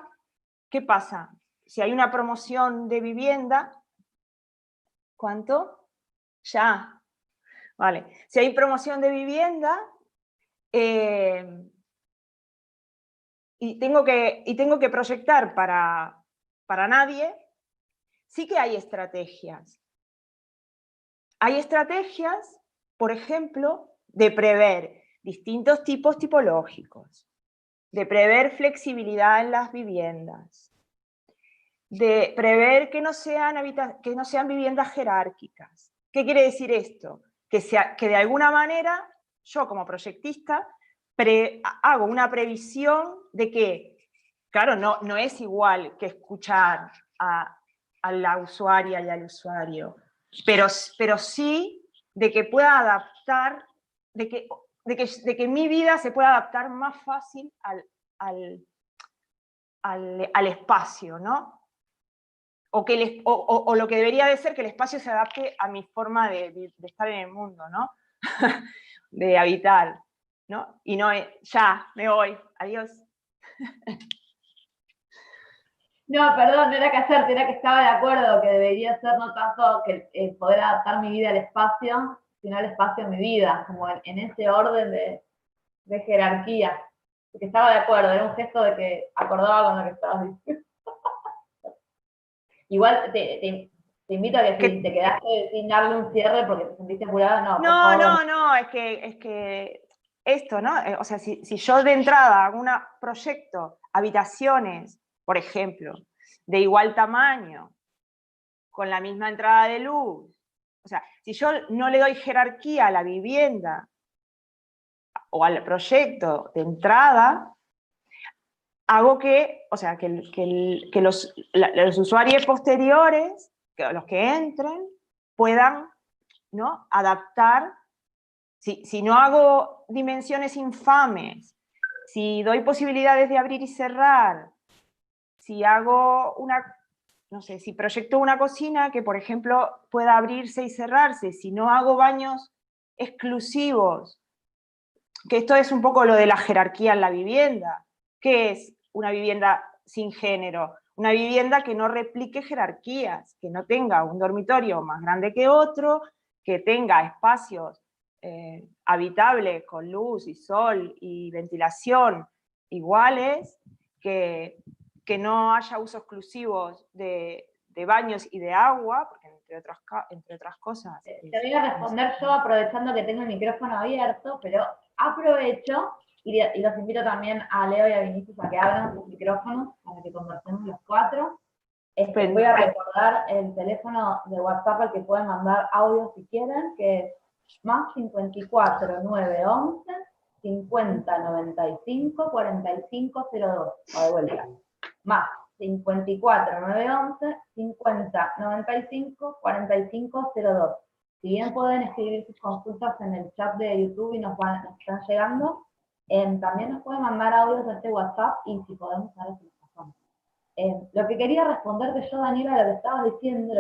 ¿qué pasa? Si hay una promoción de vivienda, ¿cuánto? Ya. Vale. Si hay promoción de vivienda y tengo que proyectar para nadie, sí que hay estrategias. Hay estrategias, por ejemplo, de prever distintos tipos tipológicos, de prever flexibilidad en las viviendas, de prever que no sean viviendas jerárquicas. ¿Qué quiere decir esto? Que de alguna manera, yo como proyectista, hago una previsión de que, claro, no es igual que escuchar a la usuaria y al usuario, pero sí de que pueda adaptar, de que mi vida se pueda adaptar más fácil al espacio, ¿no? O lo que debería de ser que el espacio se adapte a mi forma de estar en el mundo, ¿no? De habitar, ¿no? Y no, ya, me voy, adiós. No, perdón, no era que hacerte, era que estaba de acuerdo que debería ser no tanto que poder adaptar mi vida al espacio, sino el espacio a mi vida, como en ese orden de jerarquía. Porque estaba de acuerdo, era un gesto de que acordaba con lo que estabas diciendo. Igual te invito a que si te quedaste sin darle un cierre porque te sentiste apurada, no, por favor. No, es que esto, ¿no? O sea, si yo de entrada hago un proyecto, habitaciones, por ejemplo, de igual tamaño, con la misma entrada de luz, o sea, si yo no le doy jerarquía a la vivienda o al proyecto de entrada, hago que, o sea, que los usuarios posteriores, los que entren, puedan, ¿no?, adaptar. Si no hago dimensiones infames, si doy posibilidades de abrir y cerrar, si hago no sé, si proyecto una cocina que, por ejemplo, pueda abrirse y cerrarse, si no hago baños exclusivos, que esto es un poco lo de la jerarquía en la vivienda. ¿Qué es una vivienda sin género? Una vivienda que no replique jerarquías, que no tenga un dormitorio más grande que otro, que tenga espacios habitables con luz y sol y ventilación iguales, que no haya usos exclusivos de baños y de agua, porque entre otras cosas. Te voy a responder yo aprovechando que tengo el micrófono abierto, pero aprovecho y los invito también a Leo y a Vinicius a que abran sus micrófonos para que conversemos los cuatro. Voy a recordar el teléfono de WhatsApp al que pueden mandar audio si quieren, que es más 54 911 50 95 45 02. O de vuelta. Más 54 911 50 95 45 02. Si bien pueden escribir sus consultas en el chat de YouTube y nos están llegando, también nos pueden mandar audios de este WhatsApp y si podemos saber si nos pasamos. Lo que quería responderte yo, Daniela, lo que estabas diciendo,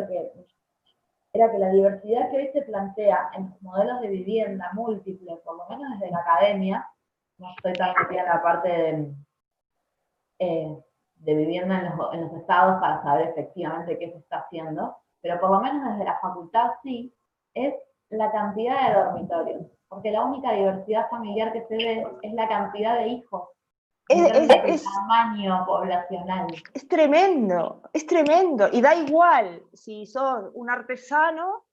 era que la diversidad que hoy se plantea en los modelos de vivienda múltiples, por lo menos desde la academia, no estoy tan metida en la parte de vivienda en los estados para saber efectivamente qué se está haciendo, pero por lo menos desde la facultad sí, es la cantidad de dormitorios, porque la única diversidad familiar que se ve es la cantidad de hijos, el tamaño poblacional. Es tremendo, y da igual si sos un artesano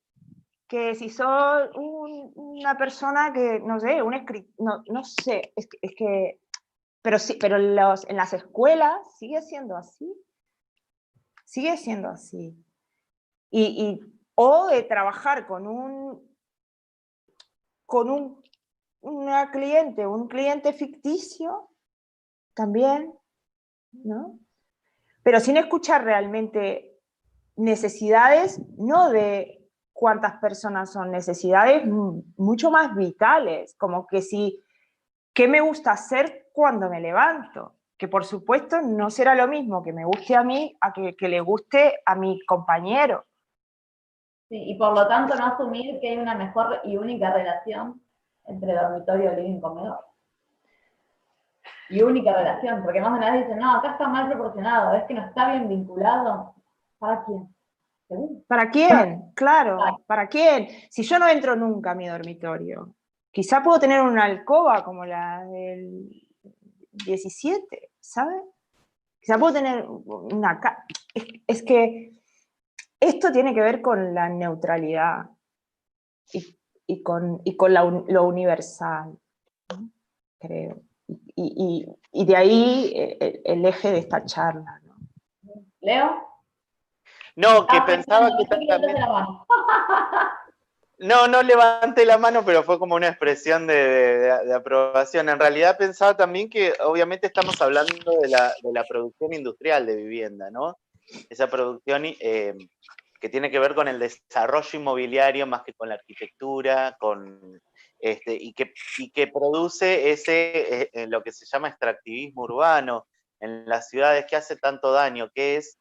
que si sos una persona que, no sé, un escritor, no sé, pero sí, pero en las escuelas sigue siendo así. O de trabajar con un cliente ficticio, también, ¿no? Pero sin escuchar realmente necesidades, no de cuántas personas son, necesidades mucho más vitales, como que ¿qué me gusta hacer cuando me levanto? Que por supuesto no será lo mismo que me guste a mí a que le guste a mi compañero. Sí, y por lo tanto no asumir que hay una mejor y única relación entre dormitorio, living, comedor. Y única relación, porque más de una vez dicen, no, acá está mal proporcionado, es que no está bien vinculado. ¿Para quién? ¿Según? ¿Para quién? Claro, ¿para quién? Si yo no entro nunca a mi dormitorio, quizá puedo tener una alcoba como la del 17, ¿sabes? Quizá puedo tener una... Es que esto tiene que ver con la neutralidad y con lo universal, ¿no? Creo. Y de ahí el eje de esta charla, ¿no? ¿Leo? No, que Perfecto, pensaba que pensé que levantaste también... la mano. No levanté la mano, pero fue como una expresión de aprobación. En realidad pensaba también que obviamente estamos hablando de la producción industrial de vivienda, ¿no? Esa producción que tiene que ver con el desarrollo inmobiliario más que con la arquitectura, y que produce lo que se llama extractivismo urbano en las ciudades que hace tanto daño, que es...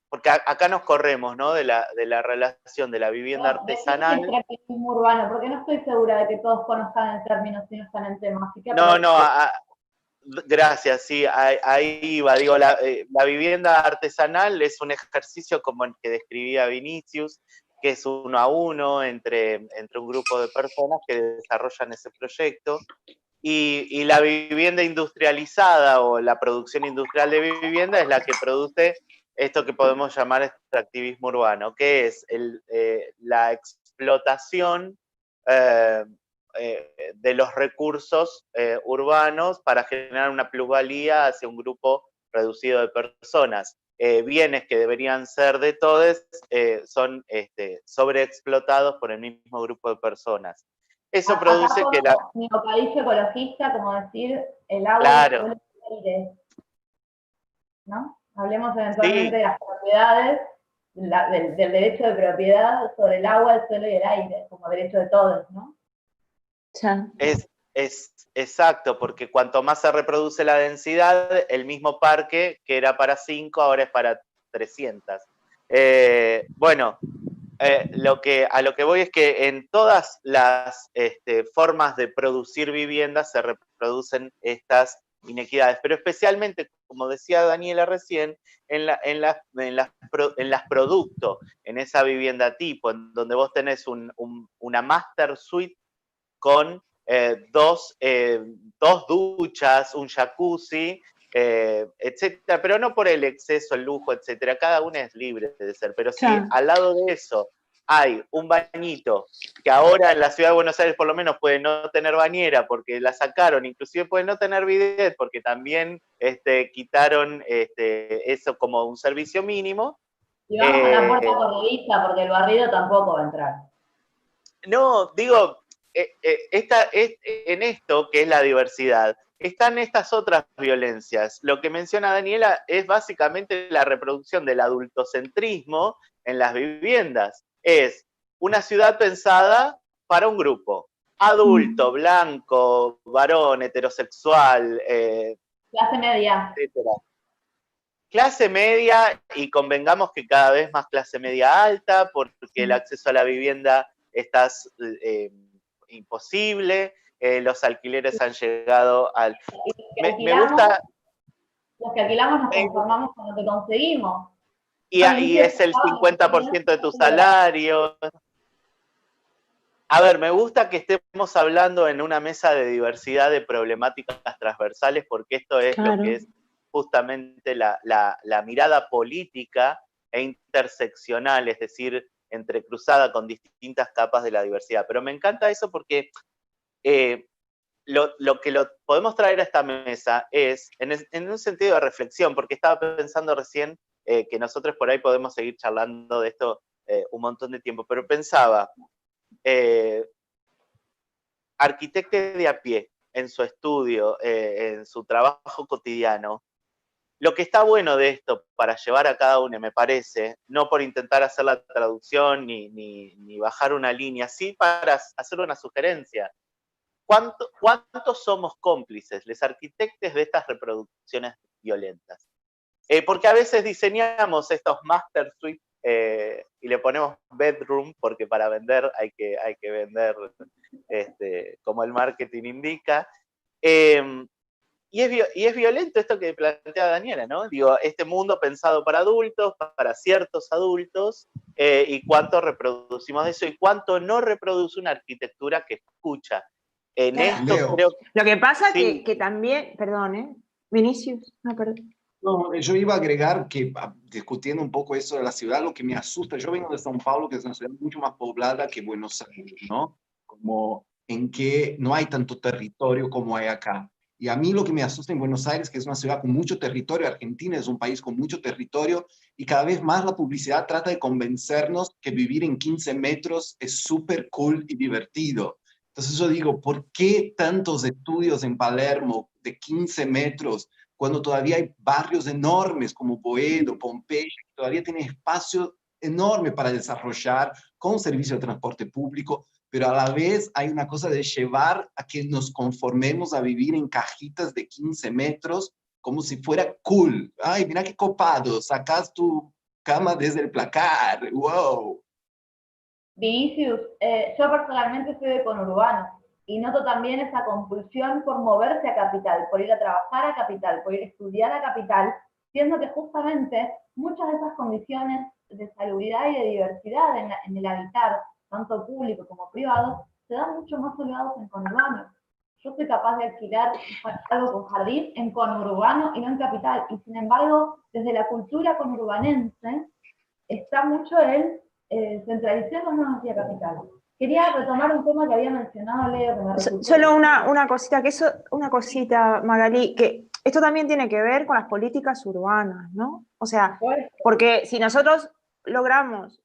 porque acá nos corremos, ¿no? De la relación de la vivienda artesanal. ¿Qué es extractivismo urbano? Porque no estoy segura de que todos conozcan el término si no están en tema. Así que No, gracias, sí, ahí va. Digo, la vivienda artesanal es un ejercicio como el que describía Vinicius, que es 1 a 1 entre un grupo de personas que desarrollan ese proyecto. Y la vivienda industrializada o la producción industrial de vivienda es la que produce esto que podemos llamar extractivismo urbano, que es la explotación de los recursos urbanos para generar una plusvalía hacia un grupo reducido de personas. Bienes que deberían ser de todos son sobreexplotados por el mismo grupo de personas. Eso produce que la... Mi bocadillo ecologista, como decir, el agua, Claro. el suelo y el aire, ¿no? Hablemos Sí. eventualmente de las propiedades, del derecho de propiedad sobre el agua, el suelo y el aire, como derecho de todos, ¿no? Es exacto, porque cuanto más se reproduce la densidad, el mismo parque que era para 5 ahora es para 300. Bueno, a lo que voy es que en todas las formas de producir viviendas se reproducen estas inequidades, pero especialmente, como decía Daniela recién, en las productos, en esa vivienda tipo, en donde vos tenés una master suite con dos duchas, un jacuzzi, etcétera, pero no por el exceso, el lujo, etcétera. Cada una es libre de ser, pero si al lado de eso hay un bañito, que ahora en la ciudad de Buenos Aires por lo menos puede no tener bañera porque la sacaron, inclusive puede no tener bidet porque también quitaron eso como un servicio mínimo. Y vamos a la puerta corredista porque el barrido tampoco va a entrar. No, digo, en esto que es la diversidad, están estas otras violencias. Lo que menciona Daniela es básicamente la reproducción del adultocentrismo en las viviendas. Es una ciudad pensada para un grupo, adulto, blanco, varón, heterosexual, clase media. etcétera. Clase media, y convengamos que cada vez más clase media alta, porque el acceso a la vivienda está imposible, los alquileres han llegado al... Me gusta... Los que alquilamos nos conformamos con lo que conseguimos. Y es el 50% de tu salario. A ver, me gusta que estemos hablando en una mesa de diversidad de problemáticas transversales, porque esto es lo que es justamente la mirada política e interseccional, es decir, entrecruzada con distintas capas de la diversidad. Pero me encanta eso porque lo que podemos traer a esta mesa es, en un sentido de reflexión, porque estaba pensando recién que nosotros por ahí podemos seguir charlando de esto un montón de tiempo, pero pensaba, arquitecto de a pie, en su estudio, en su trabajo cotidiano, Lo que está bueno de esto para llevar a cada uno, me parece, no por intentar hacer la traducción ni bajar una línea, sí para hacer una sugerencia. ¿Cuántos somos cómplices, los arquitectos de estas reproducciones violentas? Porque a veces diseñamos estos master suites y le ponemos bedroom, porque para vender hay que vender como el marketing indica. Y es violento esto que plantea Daniela, ¿no? Digo, este mundo pensado para adultos, para ciertos adultos, y cuánto reproducimos de eso y cuánto no reproduce una arquitectura que escucha. En esto Leo. creo que... Lo que pasa Sí. que también, perdón, Vinicius, no, perdón. No, yo iba a agregar que, discutiendo un poco eso de la ciudad, lo que me asusta, yo vengo de São Paulo, que es una ciudad mucho más poblada que Buenos Aires, ¿no? Como en que no hay tanto territorio como hay acá. Y a mí lo que me asusta en Buenos Aires, que es una ciudad con mucho territorio, Argentina es un país con mucho territorio, y cada vez más la publicidad trata de convencernos que vivir en 15 metros es súper cool y divertido. Entonces yo digo, ¿por qué tantos estudios en Palermo de 15 metros cuando todavía hay barrios enormes como Boedo, Pompeya, que todavía tienen espacio enorme para desarrollar con servicio de transporte público, pero a la vez hay una cosa de llevar a que nos conformemos a vivir en cajitas de 15 metros como si fuera cool? Ay, mira qué copado, sacas tu cama desde el placar, wow. Vinicius, yo personalmente soy de conurbano y noto también esa compulsión por moverse a Capital, por ir a trabajar a Capital, por ir a estudiar a Capital, siendo que justamente muchas de esas condiciones de salubridad y de diversidad en el habitar, tanto público como privado, se dan mucho más holgados en conurbano. Yo soy capaz de alquilar algo con jardín en conurbano y no en Capital, y sin embargo, desde la cultura conurbanense, está mucho el centralicémonos hacia Capital. Quería retomar un tema que había mencionado Leo, que me resultó... Solo una cosita, una cosita, Magalí, que esto también tiene que ver con las políticas urbanas, ¿no? O sea, porque si nosotros logramos,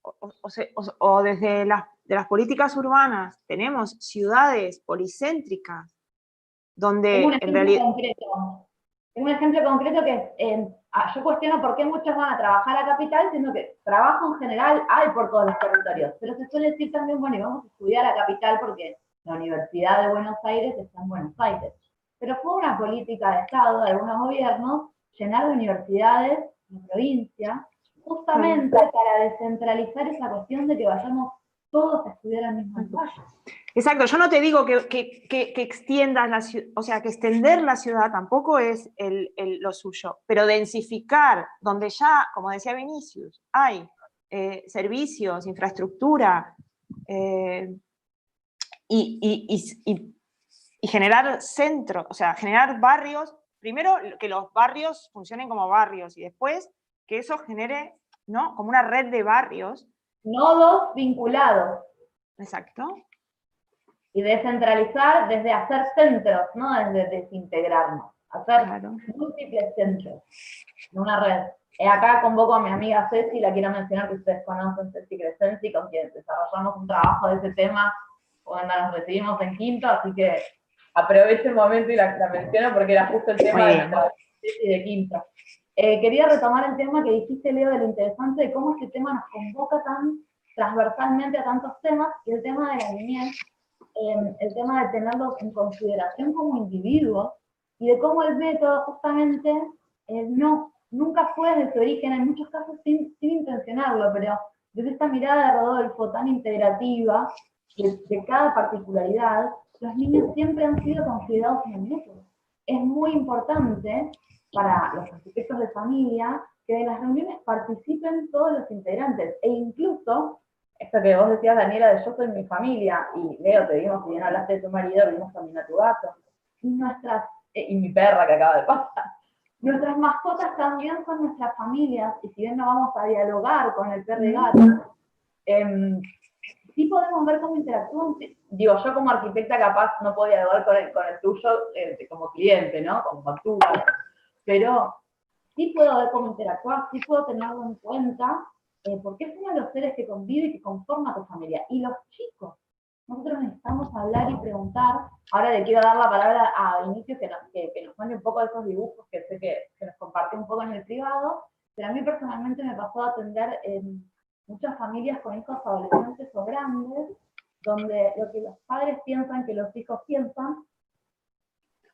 o desde de las políticas urbanas tenemos ciudades policéntricas, donde en realidad... Tengo un ejemplo concreto que yo cuestiono por qué muchos van a trabajar a Capital, siendo que trabajo en general hay por todos los territorios. Pero se suele decir también, bueno, y vamos a estudiar a Capital porque la Universidad de Buenos Aires está en Buenos Aires. Pero fue una política de Estado, de algunos gobiernos, llenar de universidades en provincia, justamente para descentralizar esa cuestión de que vayamos todos a estudiar al mismo lugar. Exacto, yo no te digo que extiendas la ciudad, o sea, que extender la ciudad tampoco es lo suyo, pero densificar donde ya, como decía Vinicius, hay servicios, infraestructura, y generar centros, o sea, generar barrios, primero que los barrios funcionen como barrios y después que eso genere, ¿no?, como una red de barrios. Nodos vinculados. Exacto. Y descentralizar desde hacer centros, no desde desintegrarnos. Hacer múltiples centros en una red. Acá convoco a mi amiga Ceci, la quiero mencionar, que ustedes conocen, Ceci Crescenzi, con quien desarrollamos un trabajo de ese tema cuando nos recibimos en quinto, así que aprovecho el momento y la menciono porque era justo el tema de nuestra Ceci de quinto. Quería retomar el tema que dijiste, Leo, de lo interesante de cómo este tema nos convoca tan transversalmente a tantos temas, y el tema de la niñez, el tema de tenerlos en consideración como individuos, y de cómo el método justamente nunca fue desde su origen, en muchos casos sin intencionarlo, pero desde esta mirada de Rodolfo tan integrativa de cada particularidad, los niños siempre han sido considerados en el método. Es muy importante para los arquitectos de familia que de las reuniones participen todos los integrantes, e incluso esto que vos decías, Daniela, de yo soy mi familia, y Leo, te vimos, si bien hablaste de tu marido, vimos también a tu gato, y mi perra que acaba de pasar. Nuestras mascotas también son nuestras familias, y si bien no vamos a dialogar con el perro y gato, sí podemos ver cómo interactúan. Digo, yo como arquitecta capaz no puedo dialogar con el tuyo como cliente, ¿no? Como factura, pero sí puedo ver cómo interactúan, sí puedo tenerlo en cuenta, porque es uno de los seres que convive y que conforma tu familia. Y los chicos nosotros necesitamos hablar y preguntar. Ahora le quiero dar la palabra a Vinicius que nos mande un poco de esos dibujos que sé que nos compartió un poco en el privado, pero a mí personalmente me pasó a atender en muchas familias con hijos adolescentes o grandes, donde lo que los padres piensan que los hijos piensan,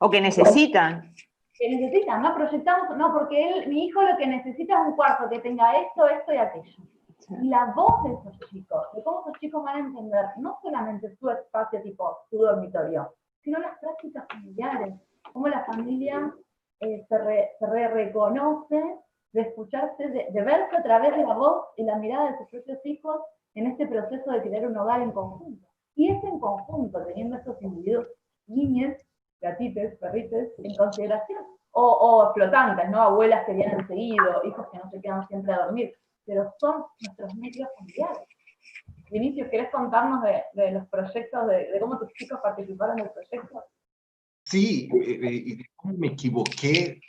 O que necesitan. que necesitan, ¿no? Proyectamos, no, porque mi hijo lo que necesita es un cuarto que tenga esto, esto y aquello. Y la voz de esos chicos, de cómo esos chicos van a entender no solamente su espacio tipo su dormitorio, sino las prácticas familiares, cómo la familia se reconoce, de escucharse, de verse a través de la voz y la mirada de sus propios hijos en este proceso de crear un hogar en conjunto. Y es en conjunto, teniendo estos individuos, niños, gatitos, perritos, en consideración, o flotantes, ¿no? Abuelas que vienen seguido, hijos que no se quedan siempre a dormir, pero son nuestros núcleos familiares. Vinicius, ¿querés contarnos de los proyectos, de cómo tus chicos participaron del proyecto? Sí, y de cómo me equivoqué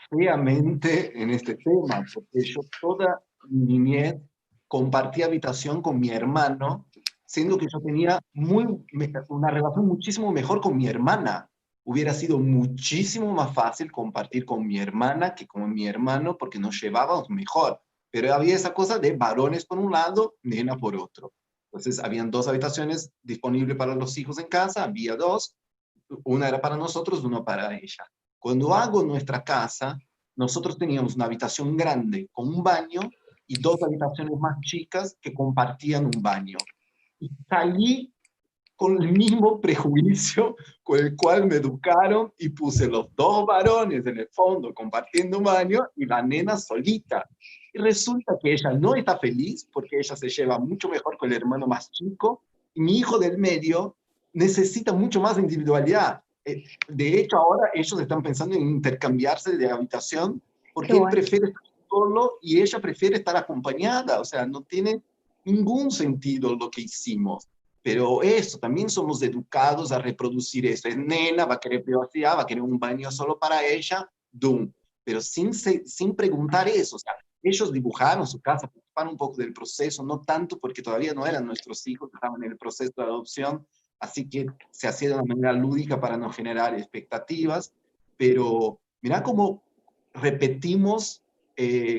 feamente en este tema, porque yo toda mi niñez compartí habitación con mi hermano, siendo que yo tenía una relación muchísimo mejor con mi hermana. Hubiera sido muchísimo más fácil compartir con mi hermana que con mi hermano, porque nos llevábamos mejor. Pero había esa cosa de varones por un lado, nena por otro. Entonces, habían 2 habitaciones disponibles para los hijos en casa, había 2, una era para nosotros, una para ella. Cuando hago nuestra casa, nosotros teníamos una habitación grande con un baño y 2 habitaciones más chicas que compartían un baño. Y salí con el mismo prejuicio con el cual me educaron y puse los 2 varones en el fondo compartiendo un baño y la nena solita. Y resulta que ella no está feliz porque ella se lleva mucho mejor con el hermano más chico y mi hijo del medio necesita mucho más individualidad. De hecho, ahora ellos están pensando en intercambiarse de habitación porque él prefiere estar solo y ella prefiere estar acompañada. O sea, no tiene ningún sentido lo que hicimos. Pero eso, también somos educados a reproducir eso. Es nena, va a querer privacidad, va a querer un baño solo para ella, ¡dum! Pero sin preguntar eso. O sea, ellos dibujaron su casa, participaron un poco del proceso, no tanto porque todavía no eran nuestros hijos, estaban en el proceso de adopción, así que se hacía de una manera lúdica para no generar expectativas, pero mira cómo repetimos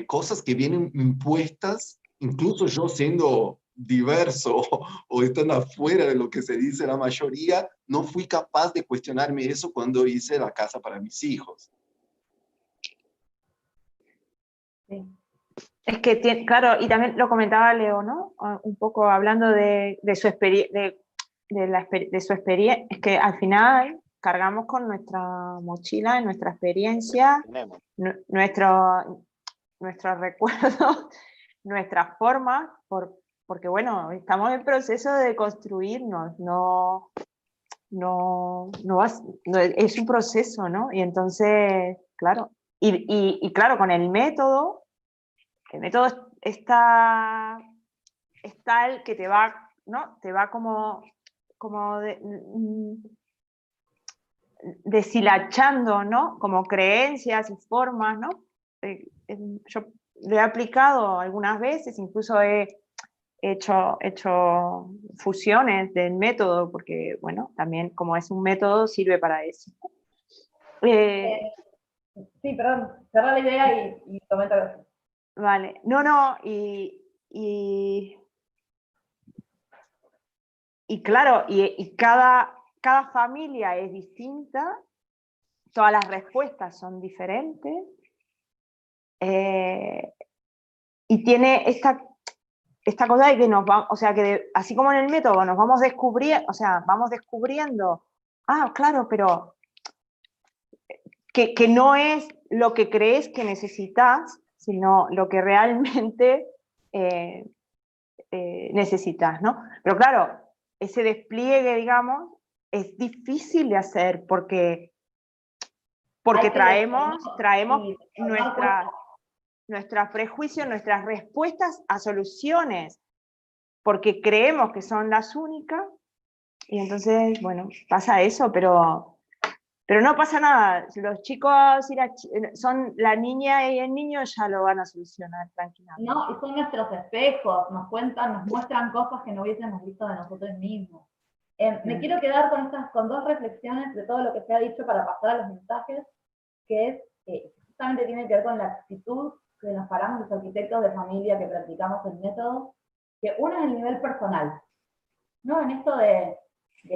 cosas que vienen impuestas, incluso yo siendo diverso o estando afuera de lo que se dice la mayoría, no fui capaz de cuestionarme eso cuando hice la casa para mis hijos. Sí. Es que, claro, y también lo comentaba Leo, ¿no? Un poco hablando de su experiencia, de su experiencia, es que al final cargamos con nuestra mochila, nuestra experiencia, nuestros recuerdos, nuestras formas, porque bueno, estamos en proceso de construirnos, es un proceso, ¿no? Y entonces, claro, y claro, con el método está tal que te va, ¿no? Te va como deshilachando, ¿no? Como creencias y formas, ¿no? Yo lo he aplicado algunas veces, incluso he hecho fusiones del método, porque, bueno, también como es un método, sirve para eso. Sí, perdón, cerrá la idea y comenta. Vale, no, y claro, y cada familia es distinta, todas las respuestas son diferentes, y tiene esta cosa de que nos vamos, o sea, que así como en el método nos vamos descubriendo, o sea, vamos descubriendo, claro, pero que no es lo que crees que necesitas, sino lo que realmente necesitas, ¿no? Pero claro, ese despliegue, digamos, es difícil de hacer porque traemos nuestros prejuicios, nuestras respuestas a soluciones, porque creemos que son las únicas, y entonces, bueno, pasa eso, pero no pasa nada. Los chicos son la niña y el niño, ya lo van a solucionar tranquilamente. No, y son nuestros espejos, nos cuentan, nos muestran cosas que no hubiésemos visto de nosotros mismos. Me quiero quedar con dos reflexiones de todo lo que se ha dicho para pasar a los mensajes, que es, justamente tiene que ver con la actitud que nos paramos los arquitectos de familia que practicamos el método, que uno es el nivel personal, ¿no? En esto de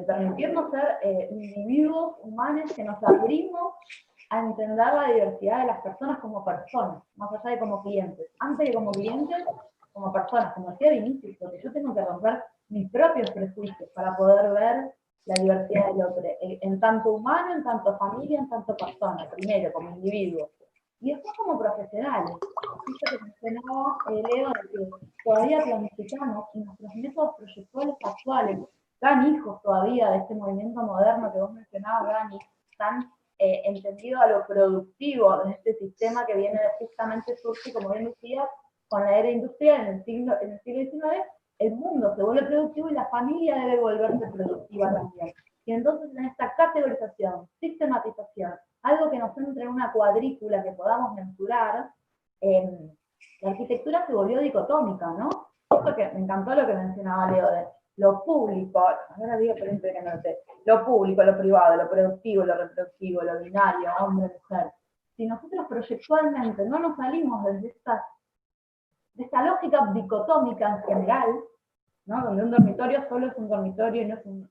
permitirnos ser individuos humanos que nos abrimos a entender la diversidad de las personas como personas, más allá de como clientes. Antes de como clientes, como personas, como decía Vinicius, porque yo tengo que romper mis propios prejuicios para poder ver la diversidad del otro, en tanto humano, en tanto familia, en tanto persona, primero como individuo. Y después como profesionales. Esto que mencionó Leo, de que todavía planificamos y nuestros métodos proyectuales actuales dan hijos todavía de este movimiento moderno que vos mencionabas, Dani, están entendido a lo productivo de este sistema que viene justamente surge, como bien decía, con la era industrial en el siglo XIX, el mundo se vuelve productivo y la familia debe volverse productiva también. Y entonces en esta categorización, sistematización, algo que nos entre en una cuadrícula que podamos mensurar, la arquitectura se volvió dicotómica, ¿no? Esto que me encantó lo que mencionaba Leo, de lo público, ahora digo que no lo sé, lo público, lo privado, lo productivo, lo reproductivo, lo binario, hombre, mujer. Si nosotros proyectualmente no nos salimos de esta lógica dicotómica en general, ¿no? Donde un dormitorio solo es un dormitorio y no es un...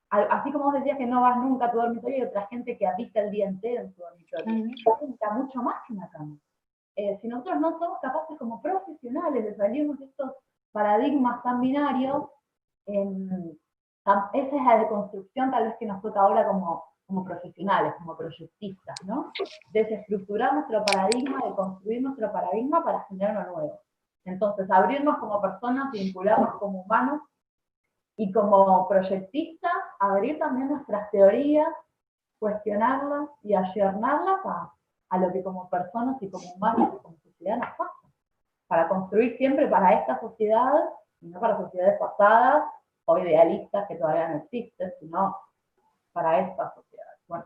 Así como vos decías que no vas nunca a tu dormitorio, hay otra gente que habita el día entero en su dormitorio. Está mucho más que una cama. Si nosotros no somos capaces como profesionales de salirnos de estos paradigmas tan binarios, esa es la deconstrucción tal vez que nos toca ahora como profesionales, como proyectistas, ¿no? Desestructurar nuestro paradigma, de construir nuestro paradigma para generar uno nuevo. Entonces, abrirnos como personas, vincularnos como humanos y como proyectistas, abrir también nuestras teorías, cuestionarlas y ayornarlas a lo que como personas y como humanos y como sociedad nos pasa. Para construir siempre para esta sociedad, y no para sociedades pasadas o idealistas que todavía no existen, sino para esta sociedad. Bueno,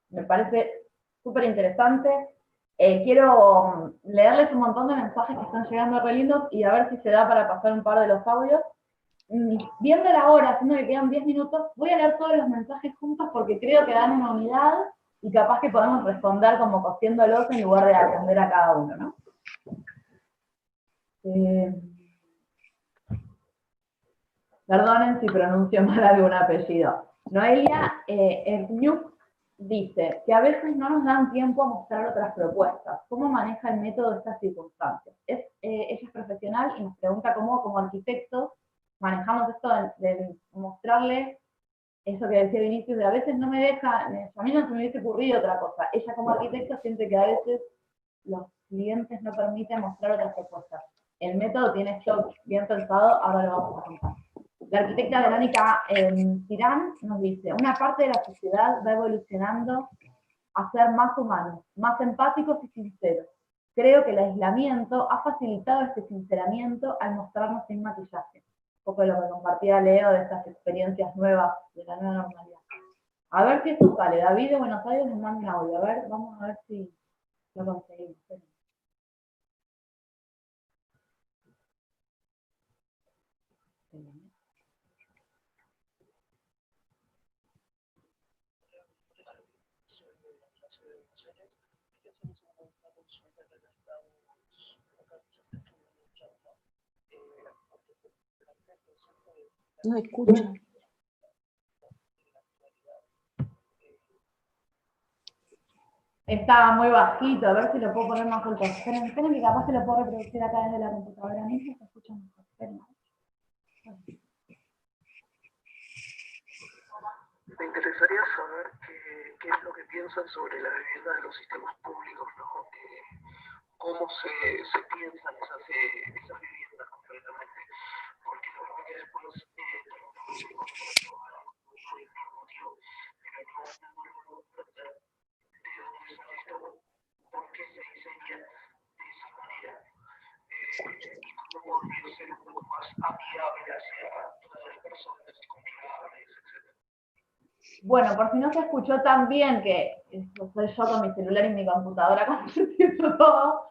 me parece súper interesante. Quiero leerles un montón de mensajes que están llegando re lindos y a ver si se da para pasar un par de los audios. Viendo la hora, siendo que quedan 10 minutos, voy a leer todos los mensajes juntos porque creo que dan una unidad y capaz que podemos responder como cosiéndolos en lugar de atender a cada uno, ¿no? Perdonen si pronuncio mal algún apellido. Noelia Erniuk dice que a veces no nos dan tiempo a mostrar otras propuestas. ¿Cómo maneja el método estas circunstancias? Ella es profesional y nos pregunta cómo como arquitectos manejamos esto de mostrarle eso que decía Vinicius, de a veces no me deja, a mí no se me hubiese ocurrido otra cosa. Ella como arquitecto siente que a veces los clientes no permiten mostrar otras propuestas. El método tiene esto bien pensado, ahora lo vamos a contar. La arquitecta Verónica Tirán nos dice, una parte de la sociedad va evolucionando a ser más humanos, más empáticos y sinceros. Creo que el aislamiento ha facilitado este sinceramiento al mostrarnos sin maquillaje. Un poco de lo que compartía Leo de estas experiencias nuevas, de la nueva normalidad. A ver si esto sale. David de Buenos Aires nos manda un audio. A ver, vamos a ver si lo conseguimos. No escucha. Estaba muy bajito, a ver si lo puedo poner más alto. Esperen que capaz se lo puedo reproducir acá desde la computadora misma, se escucha mejor. Esperen. Me interesaría saber qué es lo que piensan sobre la vivienda de los sistemas públicos, ¿no? Cómo se piensan esas viviendas concretamente, porque lo que después por qué se diseña de esa manera y cómo podría ser un poco más amigable hacia todas las personas complicadas, etc. Bueno, por si no se escuchó tan bien, que soy yo con mi celular y mi computadora compartiendo todo,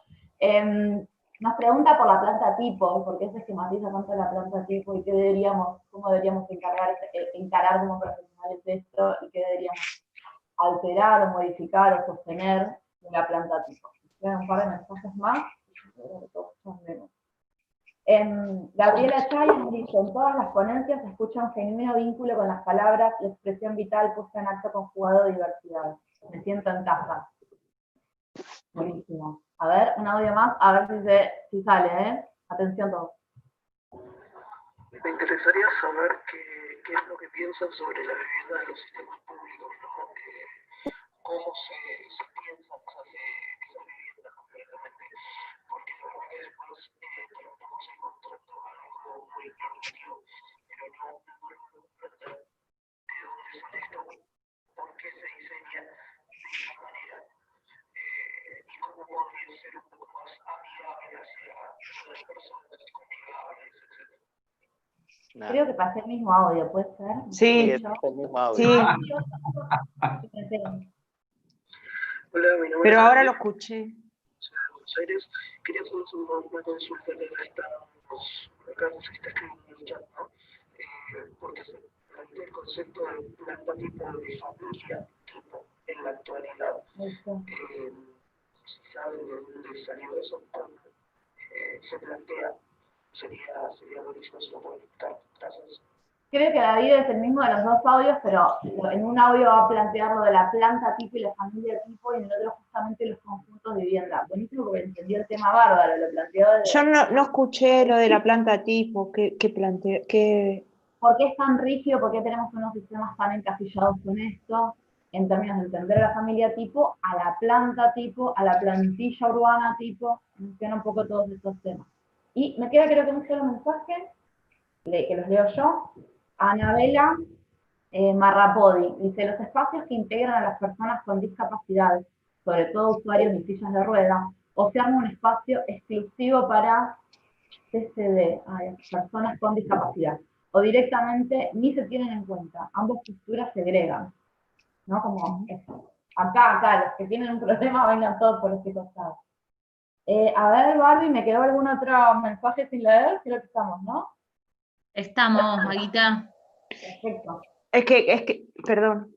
Nos pregunta por la planta tipo, por qué se esquematiza tanto la planta tipo y cómo deberíamos encarar como profesionales esto y qué deberíamos alterar o modificar o sostener de la planta tipo. Quedan un par de mensajes más. Gabriela Chay nos dice, en todas las ponencias se escucha un genuino vínculo con las palabras, la expresión vital puesta en acto conjugado de diversidad. Me siento en casa. Buenísimo. A ver, un audio más, a ver si sale, ¿eh? Atención todos. Me interesaría saber qué es lo que piensan sobre la vivienda de los sistemas públicos, ¿no? Cómo se piensan esas viviendas concretamente, porque la verdad que después tenemos el contrato algo muy normativo, pero no entender de dónde sale esto, por qué se diseña de esa manera, y cómo podría ser un poco más amigable hacia las personas, comunicables, etc. Nah. Creo que pasé el mismo audio, ¿puede ser? Sí, es el mismo audio. sí, Hola, mi nombre pero es ahora Daniel, lo escuché. soy de Buenos Aires. Quería hacer una consulta que acá se está escribiendo en el chat, ¿no? Porque se plantea el concepto de planta tipo de familia tipo en la actualidad. Si saben de dónde salió eso, se plantea, sería buenísimo si lo pueden explicar. Gracias. Creo que David es el mismo de los dos audios, pero en un audio va a plantear lo de la planta tipo y la familia tipo, y en el otro justamente los conjuntos de vivienda. Buenísimo porque entendió el tema bárbaro, lo planteó de... Yo no escuché lo de la planta tipo, ¿qué planteó? ¿Por qué es tan rígido? ¿Por qué tenemos unos sistemas tan encasillados con esto? En términos de entender a la familia tipo, a la planta tipo, a la plantilla urbana tipo, menciona un poco todos estos temas. Y me queda creo que un solo mensaje, que los leo yo. Anabela Marrapodi dice, los espacios que integran a las personas con discapacidad, sobre todo usuarios de sillas de ruedas, o se arma un espacio exclusivo para CCD, personas con discapacidad, o directamente ni se tienen en cuenta, ambas posturas segregan, ¿no? Como eso. Acá, los que tienen un problema vengan todos por este costado. A ver, Barbie, ¿me quedó algún otro mensaje sin leer? Creo que estamos, ¿no? Estamos, Maguita. Perfecto. Es que, perdón.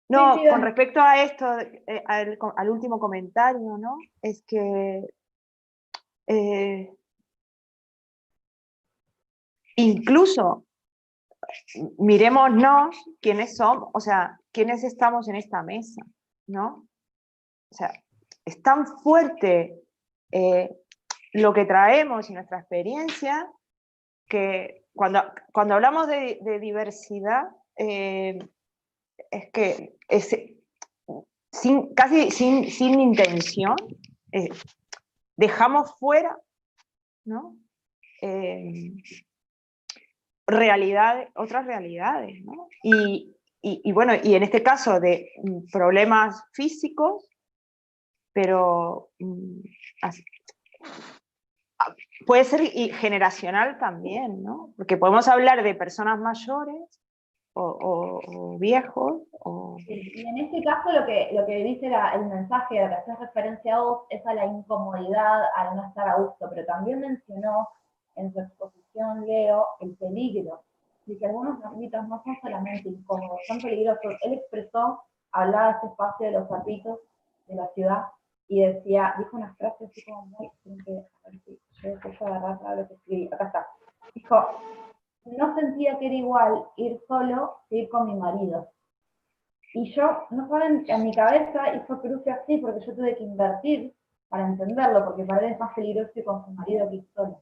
No, Sí, con respecto a esto, al último comentario, ¿no? Es que incluso mirémonos quiénes somos, o sea, quiénes estamos en esta mesa, ¿no? O sea, es tan fuerte lo que traemos y nuestra experiencia que cuando hablamos de diversidad, es que casi sin intención dejamos fuera, ¿no? Otras realidades, ¿no? Y bueno, y en este caso de problemas físicos, pero puede ser generacional también, ¿no? Porque podemos hablar de personas mayores o viejos. Y en este caso lo que dice el mensaje a lo que haces referencia a vos es a la incomodidad, al no estar a gusto, pero también mencionó en su exposición, Leo, el peligro, de que algunos ámbitos no son solamente incómodos, son peligrosos. Él hablaba de este espacio de los zapitos de la ciudad, y dijo una frase así como muy, a ver si yo puedo agarrar para lo que escribí, acá está. Dijo, no sentía que era igual ir solo que ir con mi marido. Y yo, no saben, en mi cabeza hizo cruce así, porque yo tuve que invertir para entenderlo, porque para él es más peligroso ir con su marido que ir solo.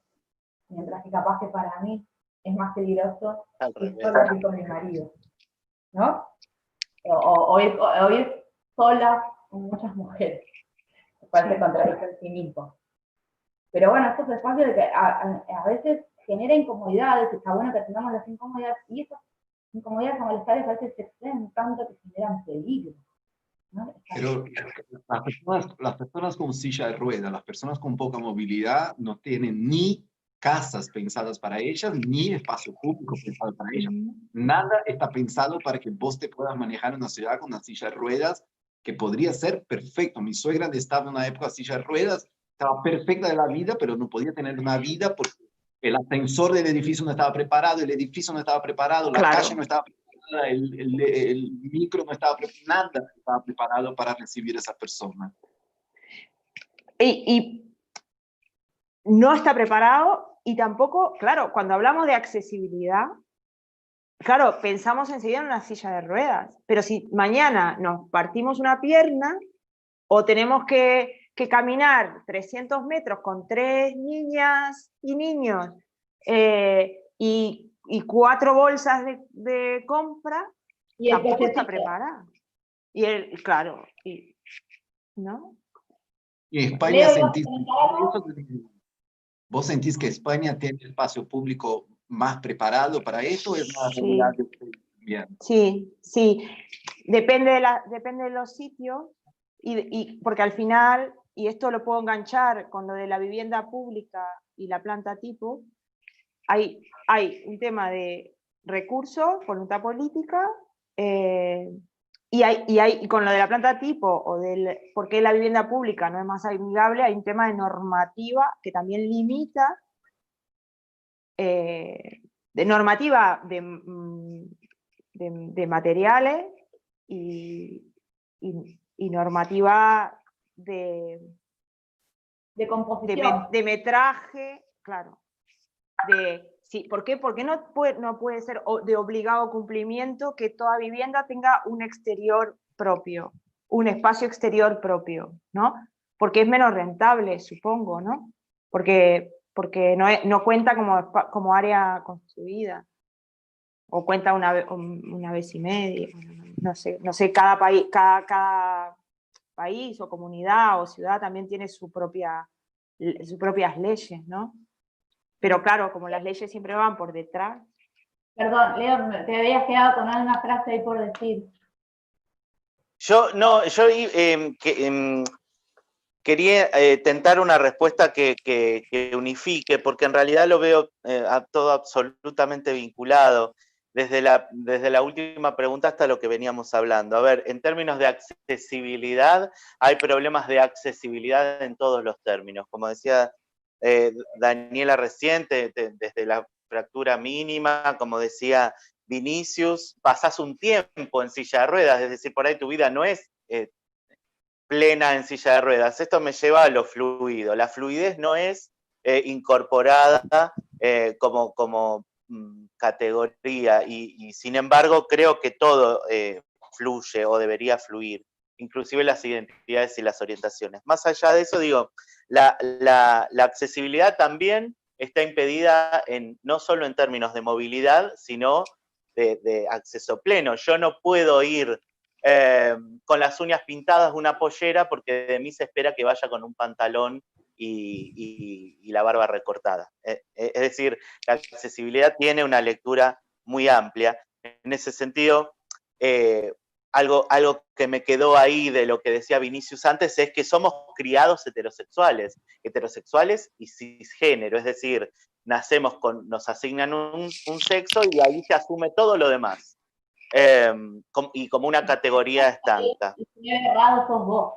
Mientras que capaz que para mí es más peligroso ir solo que ir con mi marido. ¿No? O ir sola con muchas mujeres. Me parece contradictorio en sí mismo. Pero bueno, estos espacios de que a veces genera incomodidades, está bueno que tengamos las incomodidades, y esas incomodidades o malestares a veces se exceden tanto que generan peligro, ¿no? Pero las personas con silla de ruedas, las personas con poca movilidad, no tienen ni casas pensadas para ellas, ni espacio público pensado para ellas. Nada está pensado para que vos te puedas manejar en una ciudad con una silla de ruedas, que podría ser perfecto. Mi suegra estaba en una época silla de ruedas, estaba perfecta de la vida, pero no podía tener una vida porque el ascensor del edificio no estaba preparado, el edificio no estaba preparado, la Claro. calle no estaba preparada, el micro no estaba preparado, nada estaba preparado para recibir a esa persona. Y no está preparado y tampoco, claro, cuando hablamos de accesibilidad, claro, pensamos enseguida en una silla de ruedas, pero si mañana nos partimos una pierna o tenemos que caminar 300 metros con 3 niñas y niños y 4 bolsas de compra, Y el tampoco está cochecito. preparado. Claro, ¿no? Y España Leo, sentís, ¿vas a ¿vos sentís que España tiene el espacio público más preparado para esto? ¿Es una Sí. realidad que ustedes viendo? Sí, sí. Depende de los sitios porque al final, y esto lo puedo enganchar con lo de la vivienda pública y la planta tipo, hay un tema de recursos, voluntad política, y con lo de la planta tipo o por qué la vivienda pública no es más amigable, hay un tema de normativa que también limita, de normativa de materiales y normativa de composición? de metraje, claro. Sí, ¿por qué? Porque no puede ser de obligado cumplimiento que toda vivienda tenga un exterior propio, un espacio exterior propio, ¿no? Porque es menos rentable, supongo, ¿no? Porque no cuenta como área construida, o cuenta una vez y media, no sé, cada país o comunidad o ciudad también tiene sus propias leyes, ¿no? Pero claro, como las leyes siempre van por detrás. Perdón, Leo, te habías quedado con alguna frase ahí por decir. Yo quería tentar una respuesta que unifique, porque en realidad lo veo a todo absolutamente vinculado, desde la última pregunta hasta lo que veníamos hablando. A ver, en términos de accesibilidad, hay problemas de accesibilidad en todos los términos. Como decía Daniela reciente, desde la fractura mínima, como decía Vinicius, pasás un tiempo en silla de ruedas, es decir, por ahí tu vida no es plena en silla de ruedas. Esto me lleva a lo fluido. La fluidez no es incorporada como categoría y sin embargo creo que todo fluye o debería fluir, inclusive las identidades y las orientaciones. Más allá de eso, digo, la accesibilidad también está impedida no solo en términos de movilidad, sino de acceso pleno. Yo no puedo ir con las uñas pintadas una pollera porque de mí se espera que vaya con un pantalón y la barba recortada. Es decir, la accesibilidad tiene una lectura muy amplia. En ese sentido, algo que me quedó ahí de lo que decía Vinicius antes es que somos criados heterosexuales y cisgénero, es decir, nos asignan un sexo y ahí se asume todo lo demás. Y como una categoría estanca. Y si no es errado, sos vos.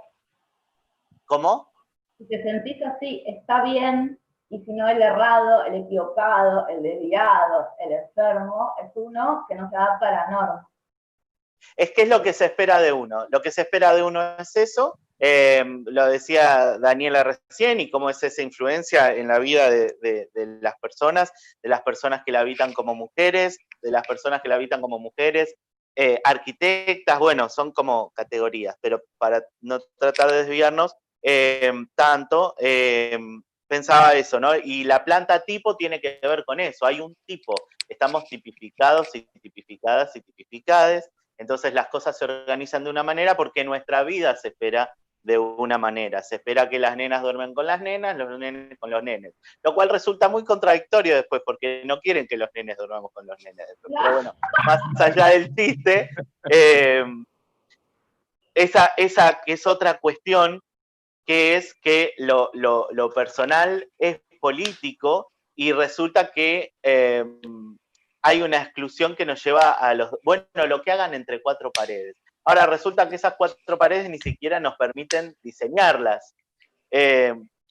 ¿Cómo? Si te sentís así, está bien, y si no, el errado, el equivocado, el desviado, el enfermo, es uno que no se adapta a la norma. Es que es lo que se espera de uno. Lo que se espera de uno es eso. Lo decía Daniela recién, y cómo es esa influencia en la vida de las personas que la habitan como mujeres, arquitectas, bueno, son como categorías, pero para no tratar de desviarnos tanto, pensaba eso, ¿no? Y la planta tipo tiene que ver con eso. Hay un tipo, estamos tipificados y tipificadas y tipificades. Entonces las cosas se organizan de una manera porque nuestra vida se espera de una manera. Se espera que las nenas duermen con las nenas, los nenes con los nenes. Lo cual resulta muy contradictorio después porque no quieren que los nenes durmamos con los nenes después. Pero bueno, más allá del chiste, esa es otra cuestión, que es que lo personal es político y resulta que hay una exclusión que nos lleva a lo que hagan entre 4 paredes. Ahora resulta que esas 4 paredes ni siquiera nos permiten diseñarlas.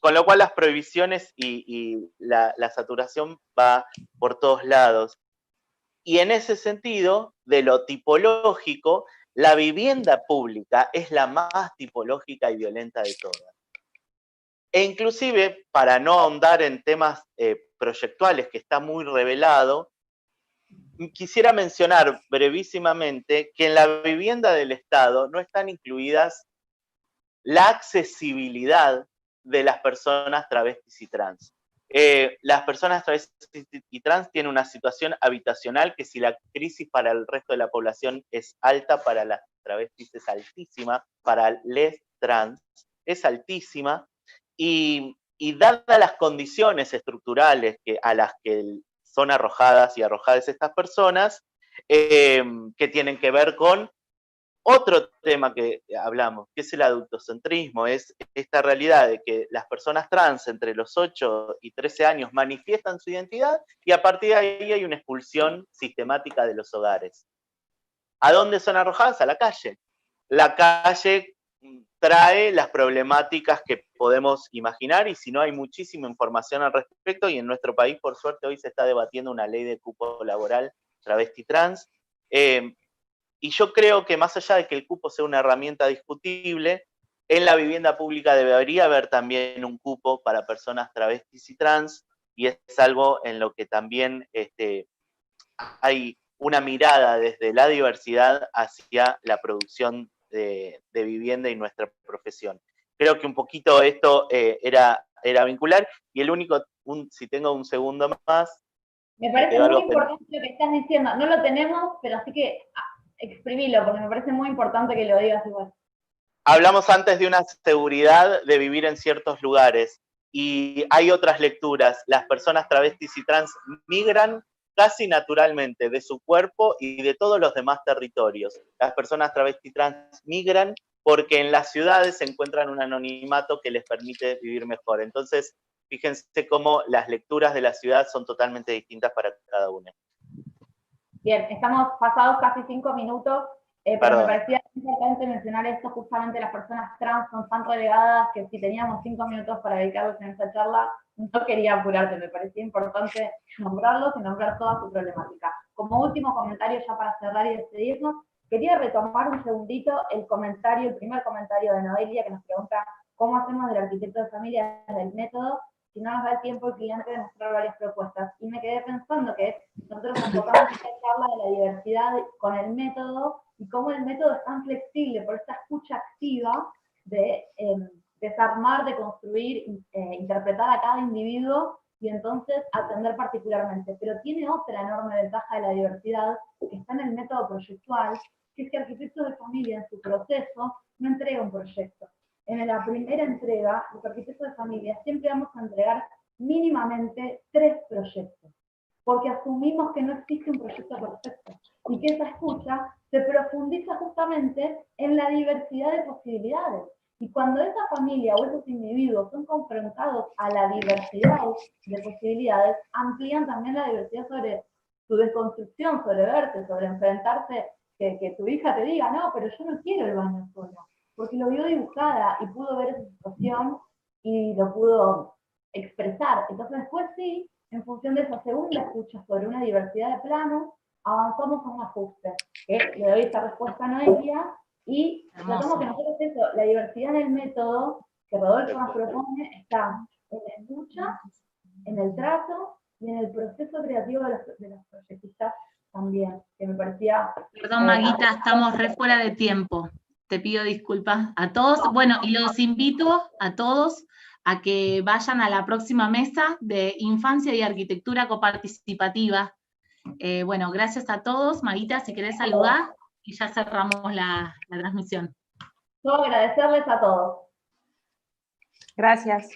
Con lo cual las prohibiciones y la saturación va por todos lados. Y en ese sentido, de lo tipológico, la vivienda pública es la más tipológica y violenta de todas. E inclusive, para no ahondar en temas proyectuales, que está muy revelado, quisiera mencionar brevísimamente que en la vivienda del Estado no están incluidas la accesibilidad de las personas travestis y trans. Las personas travestis y trans tienen una situación habitacional que, si la crisis para el resto de la población es alta, para las travestis es altísima, para les trans es altísima, y dadas las condiciones estructurales a las que son arrojadas y arrojadas estas personas, que tienen que ver con otro tema que hablamos, que es el adultocentrismo, es esta realidad de que las personas trans entre los 8 y 13 años manifiestan su identidad y a partir de ahí hay una expulsión sistemática de los hogares. ¿A dónde son arrojadas? A la calle. La calle trae las problemáticas que podemos imaginar, y si no, hay muchísima información al respecto, y en nuestro país, por suerte, hoy se está debatiendo una ley de cupo laboral travesti trans. Y yo creo que, más allá de que el cupo sea una herramienta discutible, en la vivienda pública debería haber también un cupo para personas travestis y trans, y es algo en lo que también hay una mirada desde la diversidad hacia la producción de vivienda y nuestra profesión. Creo que un poquito esto era vincular, y el único, si tengo un segundo más... Me parece muy importante lo que estás diciendo. No lo tenemos, pero así que exprimilo, porque me parece muy importante que lo digas igual. Hablamos antes de una seguridad de vivir en ciertos lugares, y hay otras lecturas. Las personas travestis y trans migran casi naturalmente de su cuerpo y de todos los demás territorios. Las personas travestis y trans migran porque en las ciudades se encuentran un anonimato que les permite vivir mejor. Entonces, fíjense cómo las lecturas de la ciudad son totalmente distintas para cada una. Bien, estamos pasados casi 5 minutos, pero me parecía importante mencionar esto. Justamente las personas trans son tan relegadas que si teníamos 5 minutos para dedicarlos en esta charla, no quería apurarte, me parecía importante nombrarlos y nombrar toda su problemática. Como último comentario, ya para cerrar y despedirnos, quería retomar un segundito el primer comentario de Noelia, que nos pregunta cómo hacemos del arquitecto de familia desde el método, si no nos da el tiempo el cliente de mostrar varias propuestas. Y me quedé pensando que nosotros enfocamos esta charla de la diversidad con el método, y cómo el método es tan flexible por esta escucha activa de desarmar, de construir, interpretar a cada individuo y entonces atender particularmente. Pero tiene otra enorme ventaja de la diversidad, que está en el método proyectual, que es que arquitectos de familia en su proceso no entrega un proyecto. En la primera entrega, los arquitectos de familia siempre vamos a entregar mínimamente 3 proyectos, porque asumimos que no existe un proyecto perfecto, y que esa escucha se profundiza justamente en la diversidad de posibilidades. Y cuando esa familia o esos individuos son confrontados a la diversidad de posibilidades, amplían también la diversidad sobre su desconstrucción, sobre verse, sobre enfrentarse, que tu hija te diga, no, pero yo no quiero el baño solo, porque lo vio dibujada y pudo ver esa situación y lo pudo expresar. Entonces después sí, en función de esa segunda escucha sobre una diversidad de planos, avanzamos a un ajuste, que le doy esta respuesta a Noelia, y notamos que nosotros eso, la diversidad en el método que Rodolfo nos propone está en la escucha, en el trato y en el proceso creativo de los proyectistas también, que me parecía... Perdón, Maguita, estamos re fuera de tiempo. Te pido disculpas a todos. Bueno, y los invito a todos a que vayan a la próxima mesa de Infancia y Arquitectura Coparticipativa. Bueno, gracias a todos. Maguita, si querés saludar, y ya cerramos la transmisión. Yo agradecerles a todos. Gracias.